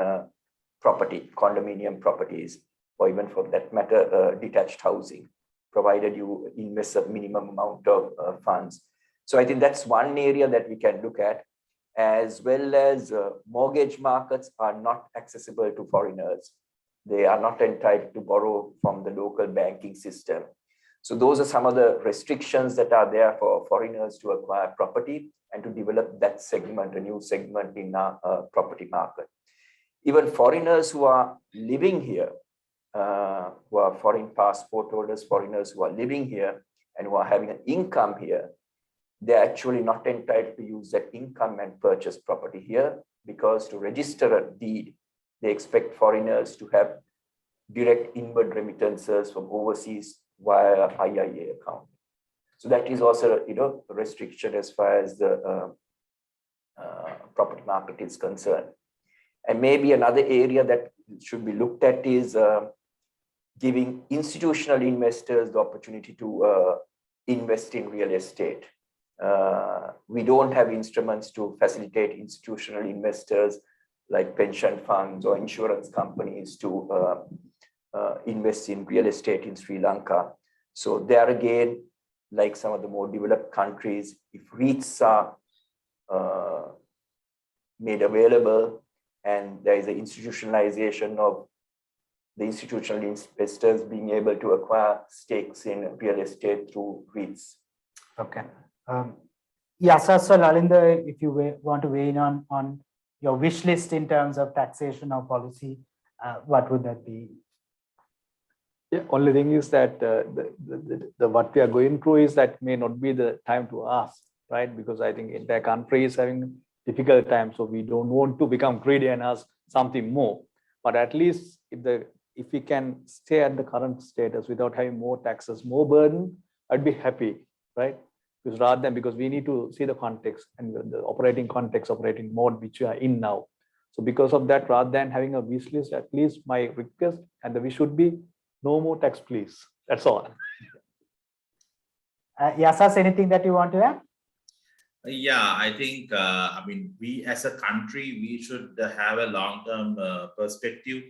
Speaker 4: property, condominium properties, or even for that matter, detached housing, provided you invest a minimum amount of funds. So I think that's one area that we can look at, as well as mortgage markets are not accessible to foreigners. They are not entitled to borrow from the local banking system. So those are some of the restrictions that are there for foreigners to acquire property and to develop that segment, a new segment in our property market. Even foreigners who are living here, who are foreign passport holders, foreigners who are living here and who are having an income here, they're actually not entitled to use that income and purchase property here, because to register a deed, they expect foreigners to have direct inward remittances from overseas via IIA account. So that is also, a restriction as far as the property market is concerned. And maybe another area that should be looked at is giving institutional investors the opportunity to invest in real estate. We don't have instruments to facilitate institutional investors like pension funds or insurance companies to invest in real estate in Sri Lanka. So there again, like some of the more developed countries, if REITs are made available and there is an institutionalization of the institutional investors being able to acquire stakes in real estate through REITs.
Speaker 1: Okay. Yeah, so Lalinda, if you want to weigh in on your wish list in terms of taxation or policy, what would that be?
Speaker 3: Yeah, only thing is that the what we are going through is that may not be the time to ask, right? Because I think entire country is having difficult times, so we don't want to become greedy and ask something more. But at least if we can stay at the current status without having more taxes, more burden, I'd be happy, right? Because we need to see the context and the operating context, operating mode which we are in now. So because of that, rather than having a wish list, at least my request and the wish should be no more tax, please. That's all.
Speaker 1: Yasas, anything that you want to add?
Speaker 2: Yeah, I think, I mean, we as a country, we should have a long-term perspective.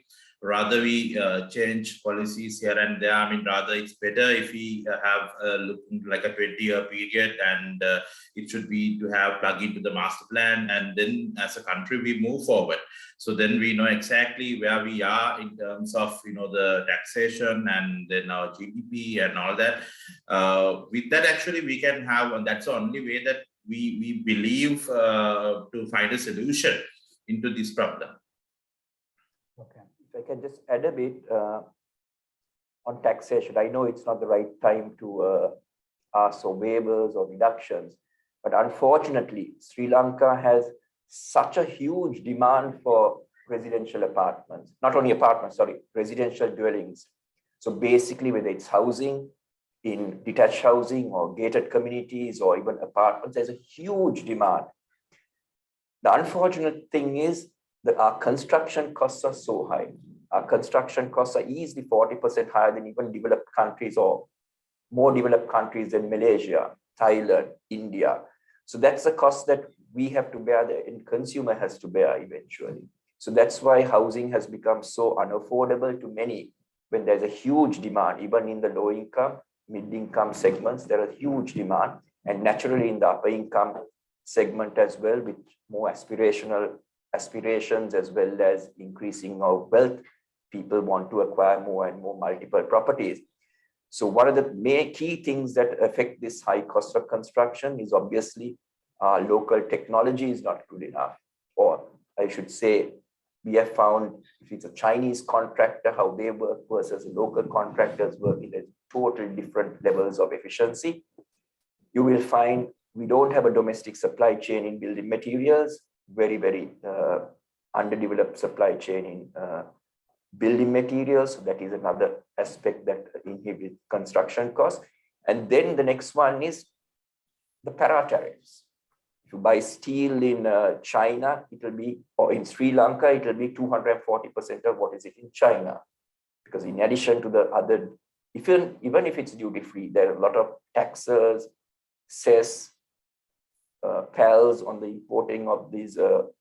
Speaker 2: Rather we change policies here and there. I mean, rather it's better if we have looking like a 20-year period, and it should be to have plug into the master plan, and then as a country we move forward. So then we know exactly where we are in terms of, you know, the taxation and then our GDP and all that. With that, actually we can have, and that's the only way that we believe to find a solution into this problem.
Speaker 4: Okay. If I can just add a bit on taxation. I know it's not the right time to ask for waivers or reductions, but unfortunately, Sri Lanka has such a huge demand for residential apartments, not only apartments, sorry, residential dwellings. So basically, whether it's housing, in detached housing or gated communities or even apartments, there's a huge demand. The unfortunate thing is that our construction costs are so high. Our construction costs are easily 40% higher than even developed countries or more developed countries than Malaysia, Thailand, India. So that's a cost that we have to bear, the end consumer has to bear eventually. So that's why housing has become so unaffordable to many when there's a huge demand, even in the low income, mid-income segments, there are huge demand, and naturally in the upper income segment as well, with more aspirations as well as increasing of wealth, people want to acquire more and more multiple properties. So one of the main key things that affect this high cost of construction is obviously local technology is not good enough, or I should say, we have found if it's a Chinese contractor, how they work versus local contractors work in a total different levels of efficiency. You will find we don't have a domestic supply chain in building materials, very underdeveloped supply chain in building materials. So that is another aspect that inhibits construction costs. And then the next one is the para tariffs. If you buy steel in China, it will be, or in Sri Lanka, it will be 240% of what is it in China. Because in addition to the other, even if it's duty free, there are a lot of taxes, cess, PALs on the importing of these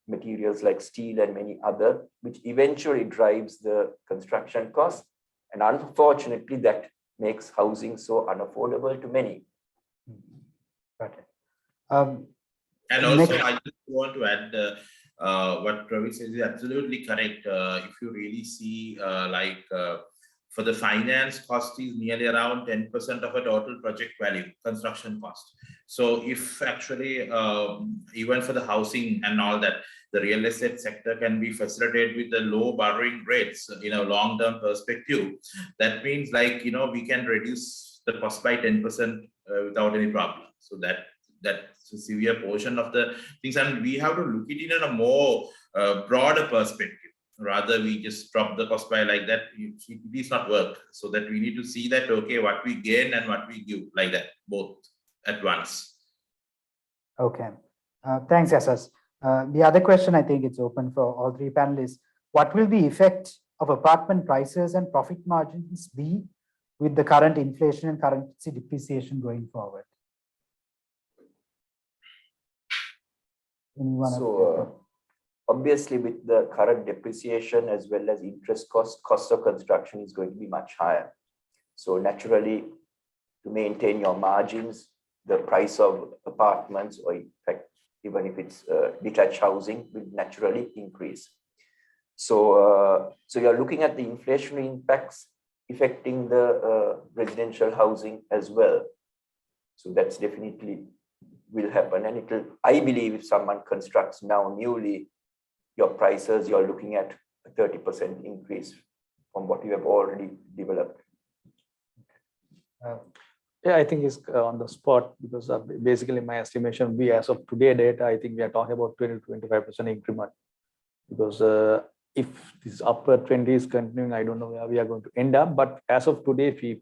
Speaker 4: materials like steel and many other, which eventually drives the construction costs. And unfortunately, that makes housing so unaffordable to many.
Speaker 1: Got it.
Speaker 2: And also, I just want to add what Ravi says is absolutely correct. If you really see, for the finance cost is nearly around 10% of a total project value, construction cost. So if actually, even for the housing and all that, the real estate sector can be facilitated with the low borrowing rates in a long-term perspective, that means we can reduce the cost by 10% without any problem. So that's a severe portion of the things, and we have to look at it in a more broader perspective. Rather, we just drop the cost by like that. It is not work. So that we need to see that, okay, what we gain and what we give, like that, both at once.
Speaker 1: Okay. Thanks, Yasas. The other question, I think it's open for all three panelists. What will the effect of apartment prices and profit margins be with the current inflation and currency depreciation going forward? Anyone?
Speaker 4: So obviously with the current depreciation as well as interest cost of construction is going to be much higher. So naturally, to maintain your margins, the price of apartments, or in fact, even if it's detached housing, will naturally increase. So, so you're looking at the inflationary impacts affecting the residential housing as well. So that's definitely will happen, and it will. I believe if someone constructs now newly, your prices you're looking at a 30% increase from what you have already developed.
Speaker 3: Yeah, I think it's on the spot because basically my estimation be as of today data, I think we are talking about 20 to 25% increment. Because if this upper trend is continuing, I don't know where we are going to end up. But as of today,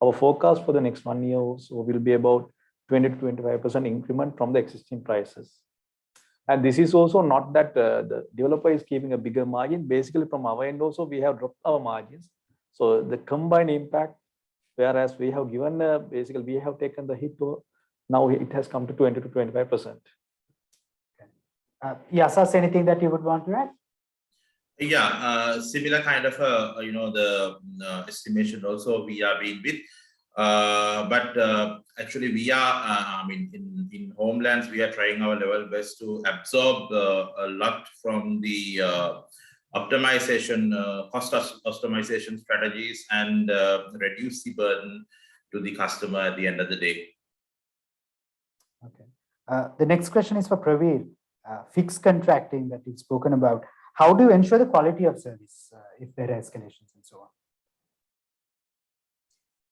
Speaker 3: our forecast for the next 1 year also will be about 20 to 25% increment from the existing prices. And this is also not that the developer is keeping a bigger margin. Basically, from our end also, we have dropped our margins. So the combined impact, whereas we have given, basically, we have taken the hit, now it has come to 20 to 25%.
Speaker 1: Yasas, anything that you would want to add?
Speaker 2: Yeah, similar kind of, the estimation also we are being with. But actually we are, I mean, in homelands, we are trying our level best to absorb a lot from the optimization, cost optimization strategies and reduce the burden to the customer at the end of the day.
Speaker 1: Okay. The next question is for Praveer. Fixed contracting that you've spoken about. How do you ensure the quality of service if there are escalations and so on?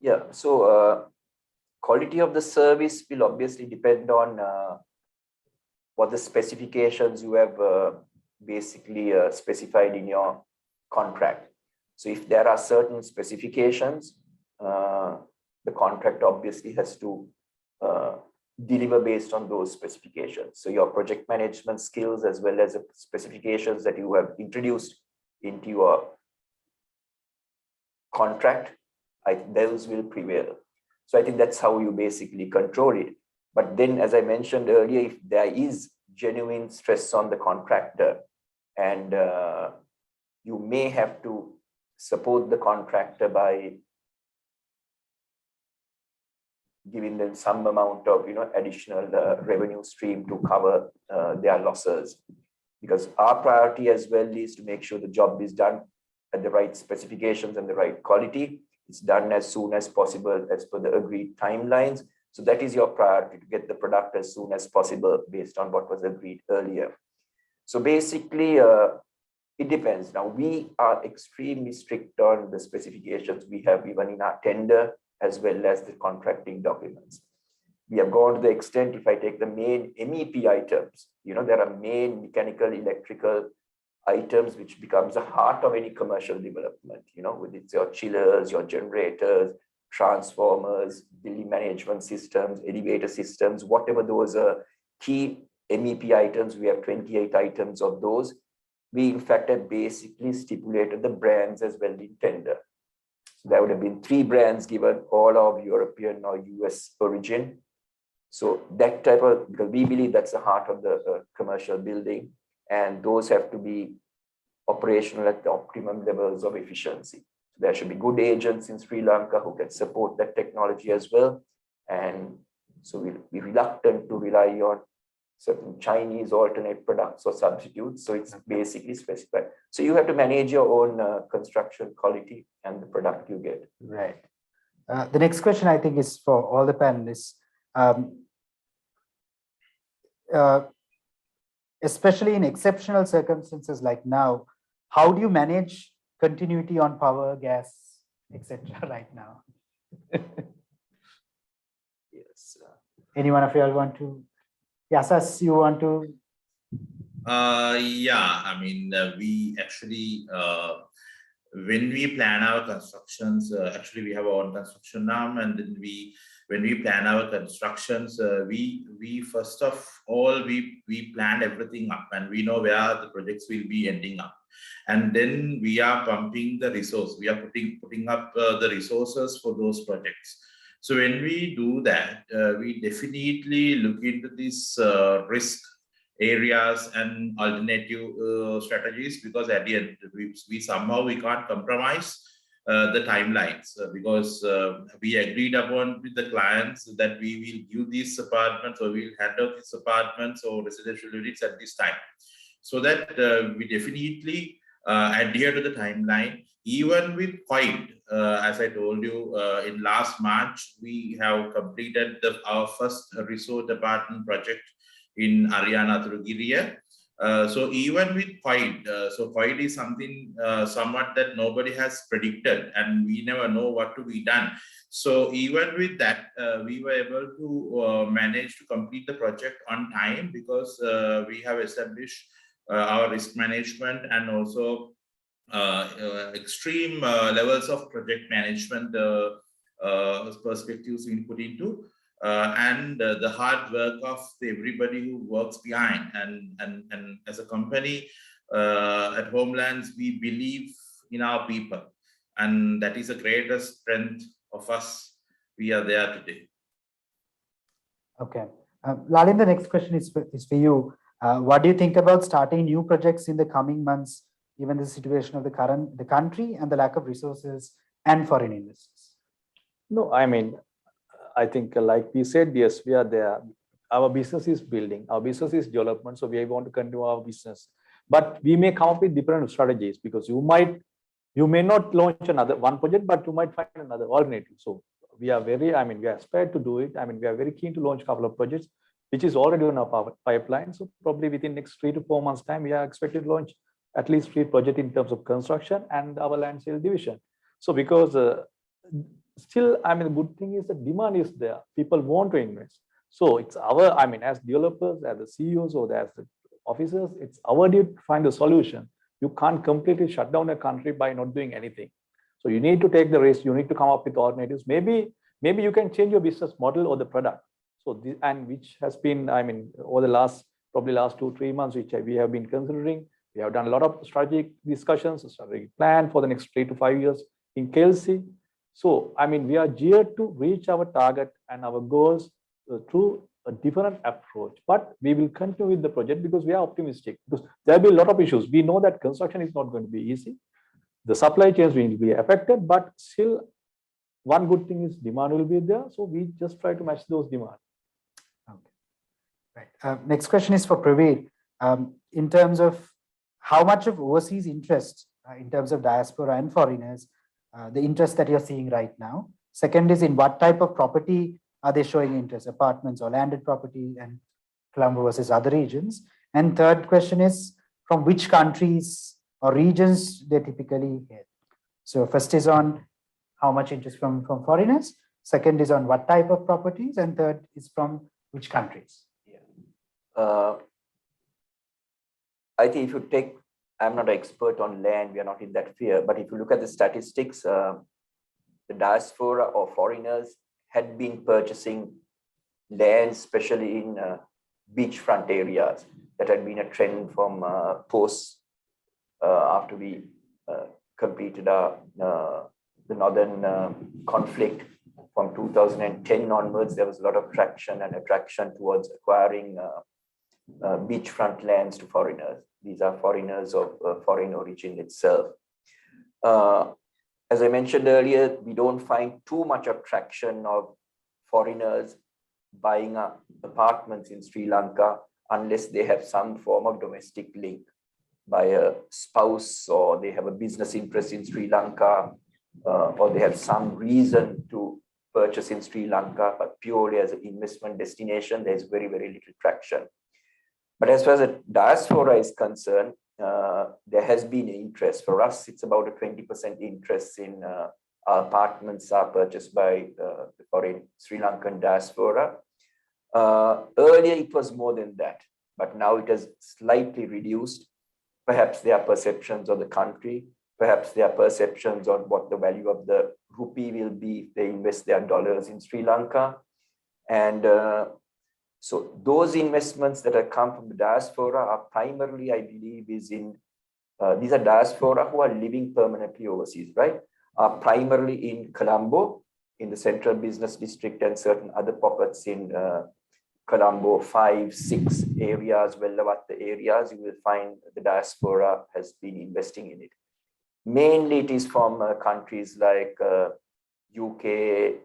Speaker 4: Yeah, so quality of the service will obviously depend on what the specifications you have basically specified in your contract. So if there are certain specifications, the contract obviously has to deliver based on those specifications. So your project management skills as well as the specifications that you have introduced into your contract, those will prevail. So I think that's how you basically control it. But then, as I mentioned earlier, if there is genuine stress on the contractor and you may have to support the contractor by giving them some amount of additional revenue stream to cover their losses, because our priority as well is to make sure the job is done at the right specifications and the right quality. It's done as soon as possible as per the agreed timelines. So that is your priority, to get the product as soon as possible based on what was agreed earlier. So basically, it depends. Now, we are extremely strict on the specifications we have even in our tender as well as the contracting documents. We have gone to the extent, if I take the main MEP items, there are main mechanical, electrical items which becomes the heart of any commercial development, with it's your chillers, your generators, transformers, building management systems, elevator systems, whatever those are key MEP items. We have 28 items of those. We in fact have basically stipulated the brands as well in tender. So there would have been 3 brands given, all of European or US origin. So that type of, because we believe that's the heart of the commercial building, and those have to be operational at the optimum levels of efficiency. So there should be good agents in Sri Lanka who can support that technology as well. And so we'll be reluctant to rely on certain Chinese alternate products or substitutes. So it's basically specified. So you have to manage your own construction quality and the product you get.
Speaker 1: Right. The next question, I think, is for all the panelists. Especially in exceptional circumstances like now, how do you manage continuity on power, gas, etc. right now?
Speaker 4: Yes.
Speaker 1: Any one of you all want to? Yasas, you want to?
Speaker 2: Yeah, I mean, we actually, when we plan our constructions, actually we have our own construction arm, and then when we plan our constructions, we first of all, we plan everything up and we know where the projects will be ending up. And then we are pumping the resource. We are putting up the resources for those projects. So when we do that, we definitely look into this risk areas and alternative strategies, because at the end, we somehow we can't compromise the timelines because we agreed upon with the clients that we will give these apartments or we'll handle these apartments or residential units at this time. So that we definitely adhere to the timeline. Even with COID, as I told you, in last March, we have completed our first resort apartment project in Ariana Thurugiriya. So even with COID, so COID is something somewhat that nobody has predicted, and we never know what to be done. So even with that, we were able to manage to complete the project on time because we have established our risk management and also extreme levels of project management perspectives we put into. And the hard work of everybody who works behind. And as a company at Homelands, we believe in our people. And that is the greatest strength of us. We are there today.
Speaker 1: Okay. Lalin, the next question is for you. What do you think about starting new projects in the coming months, given the situation of the country and the lack of resources and foreign investors?
Speaker 3: No, I mean, I think like we said, yes, we are there. Our business is building, our business is development. So we want to continue our business, but we may come up with different strategies because you may not launch another one project, but you might find another alternative. So we are we aspire to do it. We are very keen to launch a couple of projects, which is already on our pipeline. So probably within next 3 to 4 months time, we are expected to launch at least 3 projects in terms of construction and our land sale division. So because still, the good thing is the demand is there. People want to invest. So it's our, as developers, as the CEOs or as the officers, it's our duty to find a solution. You can't completely shut down a country by not doing anything. So you need to take the risk. You need to come up with alternatives. Maybe you can change your business model or the product. So this, and which has been, over the last 2-3 months, which we have been considering. We have done a lot of strategic discussions, a strategic plan for the next 3 to 5 years in KLC. So, we are geared to reach our target and our goals through a different approach. But we will continue with the project because we are optimistic. Because there will be a lot of issues. We know that construction is not going to be easy. The supply chains will be affected, but still, one good thing is demand will be there. So we just try to match those demands.
Speaker 1: Okay. Right. Next question is for Praveer. In terms of how much of overseas interest, in terms of diaspora and foreigners, the interest that you're seeing right now. Second is, in what type of property are they showing interest, apartments or landed property, and Colombo versus other regions? And third question is, from which countries or regions they typically hit? So first is on how much interest from foreigners, second is on what type of properties, and third is from which countries?
Speaker 4: Yeah. I think if you take, I'm not an expert on land, we are not in that field, but if you look at the statistics, the diaspora or foreigners had been purchasing land, especially in beachfront areas. That had been a trend from post after we completed the northern conflict from 2010 onwards. There was a lot of traction and attraction towards acquiring beachfront lands to foreigners. These are foreigners of foreign origin itself. As I mentioned earlier, we don't find too much of traction of foreigners buying up apartments in Sri Lanka unless they have some form of domestic link by a spouse, or they have a business interest in Sri Lanka, or they have some reason to purchase in Sri Lanka, but purely as an investment destination, there's very, very little traction. But as far as the diaspora is concerned, there has been interest. For us, it's about a 20% interest in our apartments are purchased by the foreign Sri Lankan diaspora. Earlier, it was more than that, but now it has slightly reduced. Perhaps their perceptions of the country, perhaps their perceptions on what the value of the rupee will be if they invest their dollars in Sri Lanka. And so those investments that have come from the diaspora are primarily, I believe, these are diaspora who are living permanently overseas, right? Are primarily in Colombo, in the central business district, and certain other pockets in Colombo 5, 6 areas, Vellavatta areas, you will find the diaspora has been investing in it. Mainly it is from countries like UK,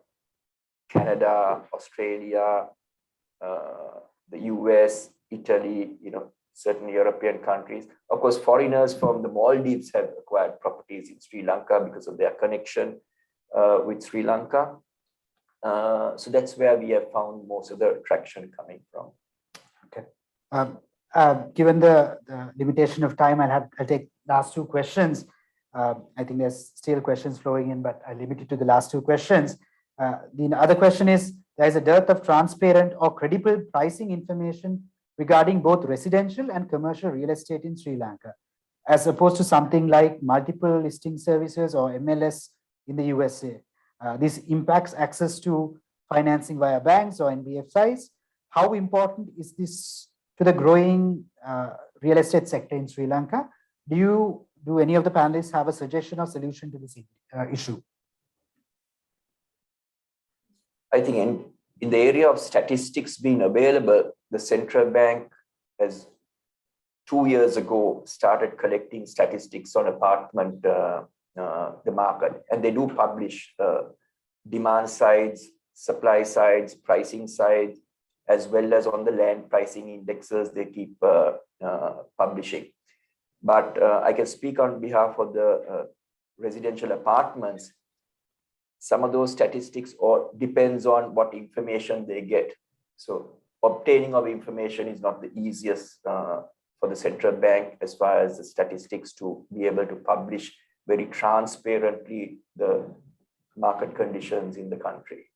Speaker 4: Canada, Australia, the US, Italy, certain European countries. Of course, foreigners from the Maldives have acquired properties in Sri Lanka because of their connection with Sri Lanka. So that's where we have found most of the attraction coming from.
Speaker 1: Okay. Given the limitation of time, I'll take last two questions. I think there's still questions flowing in, but I'll limit it to the last two questions. The other question is, there is a dearth of transparent or credible pricing information regarding both residential and commercial real estate in Sri Lanka, as opposed to something like multiple listing services or MLS in the USA. This impacts access to financing via banks or NBFIs. How important is this to the growing real estate sector in Sri Lanka? Do any of the panelists have a suggestion or solution to this issue?
Speaker 4: I think in the area of statistics being available, the central bank has 2 years ago started collecting statistics on apartment, the market, and they do publish demand sides, supply sides, pricing sides, as well as on the land pricing indexes they keep publishing. But I can speak on behalf of the residential apartments. Some of those statistics depends on what information they get. So obtaining of information is not the easiest for the central bank as far as the statistics to be able to publish very transparently the market conditions in the country.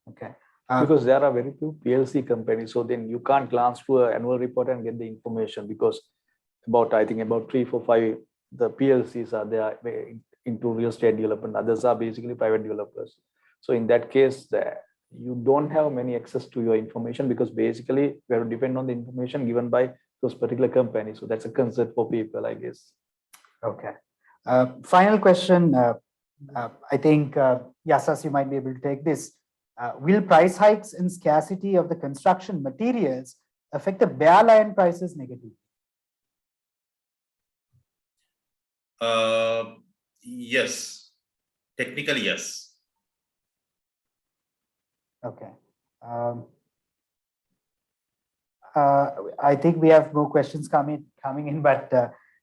Speaker 1: Okay.
Speaker 3: Because there are very few PLC companies, so then you can't glance through an annual report and get the information, because I think about 3, 4, 5 the PLCs are there into real estate development. Others are basically private developers. So in that case, you don't have many access to your information, because basically we have to depend on the information given by those particular companies. So that's a concern for people, I guess.
Speaker 1: Okay. Final question. I think, Yasas, you might be able to take this. Will price hikes and scarcity of the construction materials affect the bare land prices negatively?
Speaker 2: Yes, technically, yes.
Speaker 1: Okay. I think we have more questions coming in, but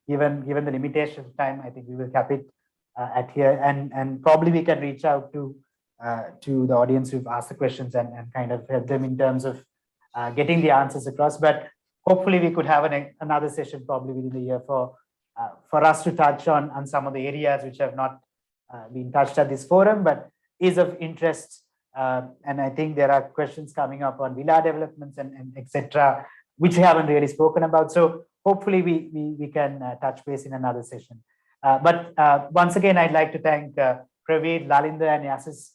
Speaker 1: given the limitation of time, I think we will cap it at here, and probably we can reach out to the audience who've asked the questions and kind of help them in terms of getting the answers across. But hopefully we could have another session probably within the year for us to touch on some of the areas which have not been touched at this forum, but is of interest. And I think there are questions coming up on villa developments and etc., which we haven't really spoken about. So hopefully we can touch base in another session. But once again, I'd like to thank Praveed, Lalinda, and Yasas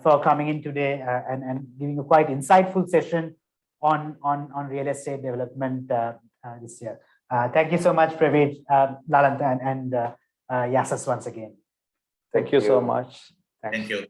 Speaker 1: for coming in today and giving a quite insightful session on real estate development this year. Thank you so much, Praveed, Lalinda, and Yasas once again.
Speaker 3: Thank you so much.
Speaker 2: Thank you.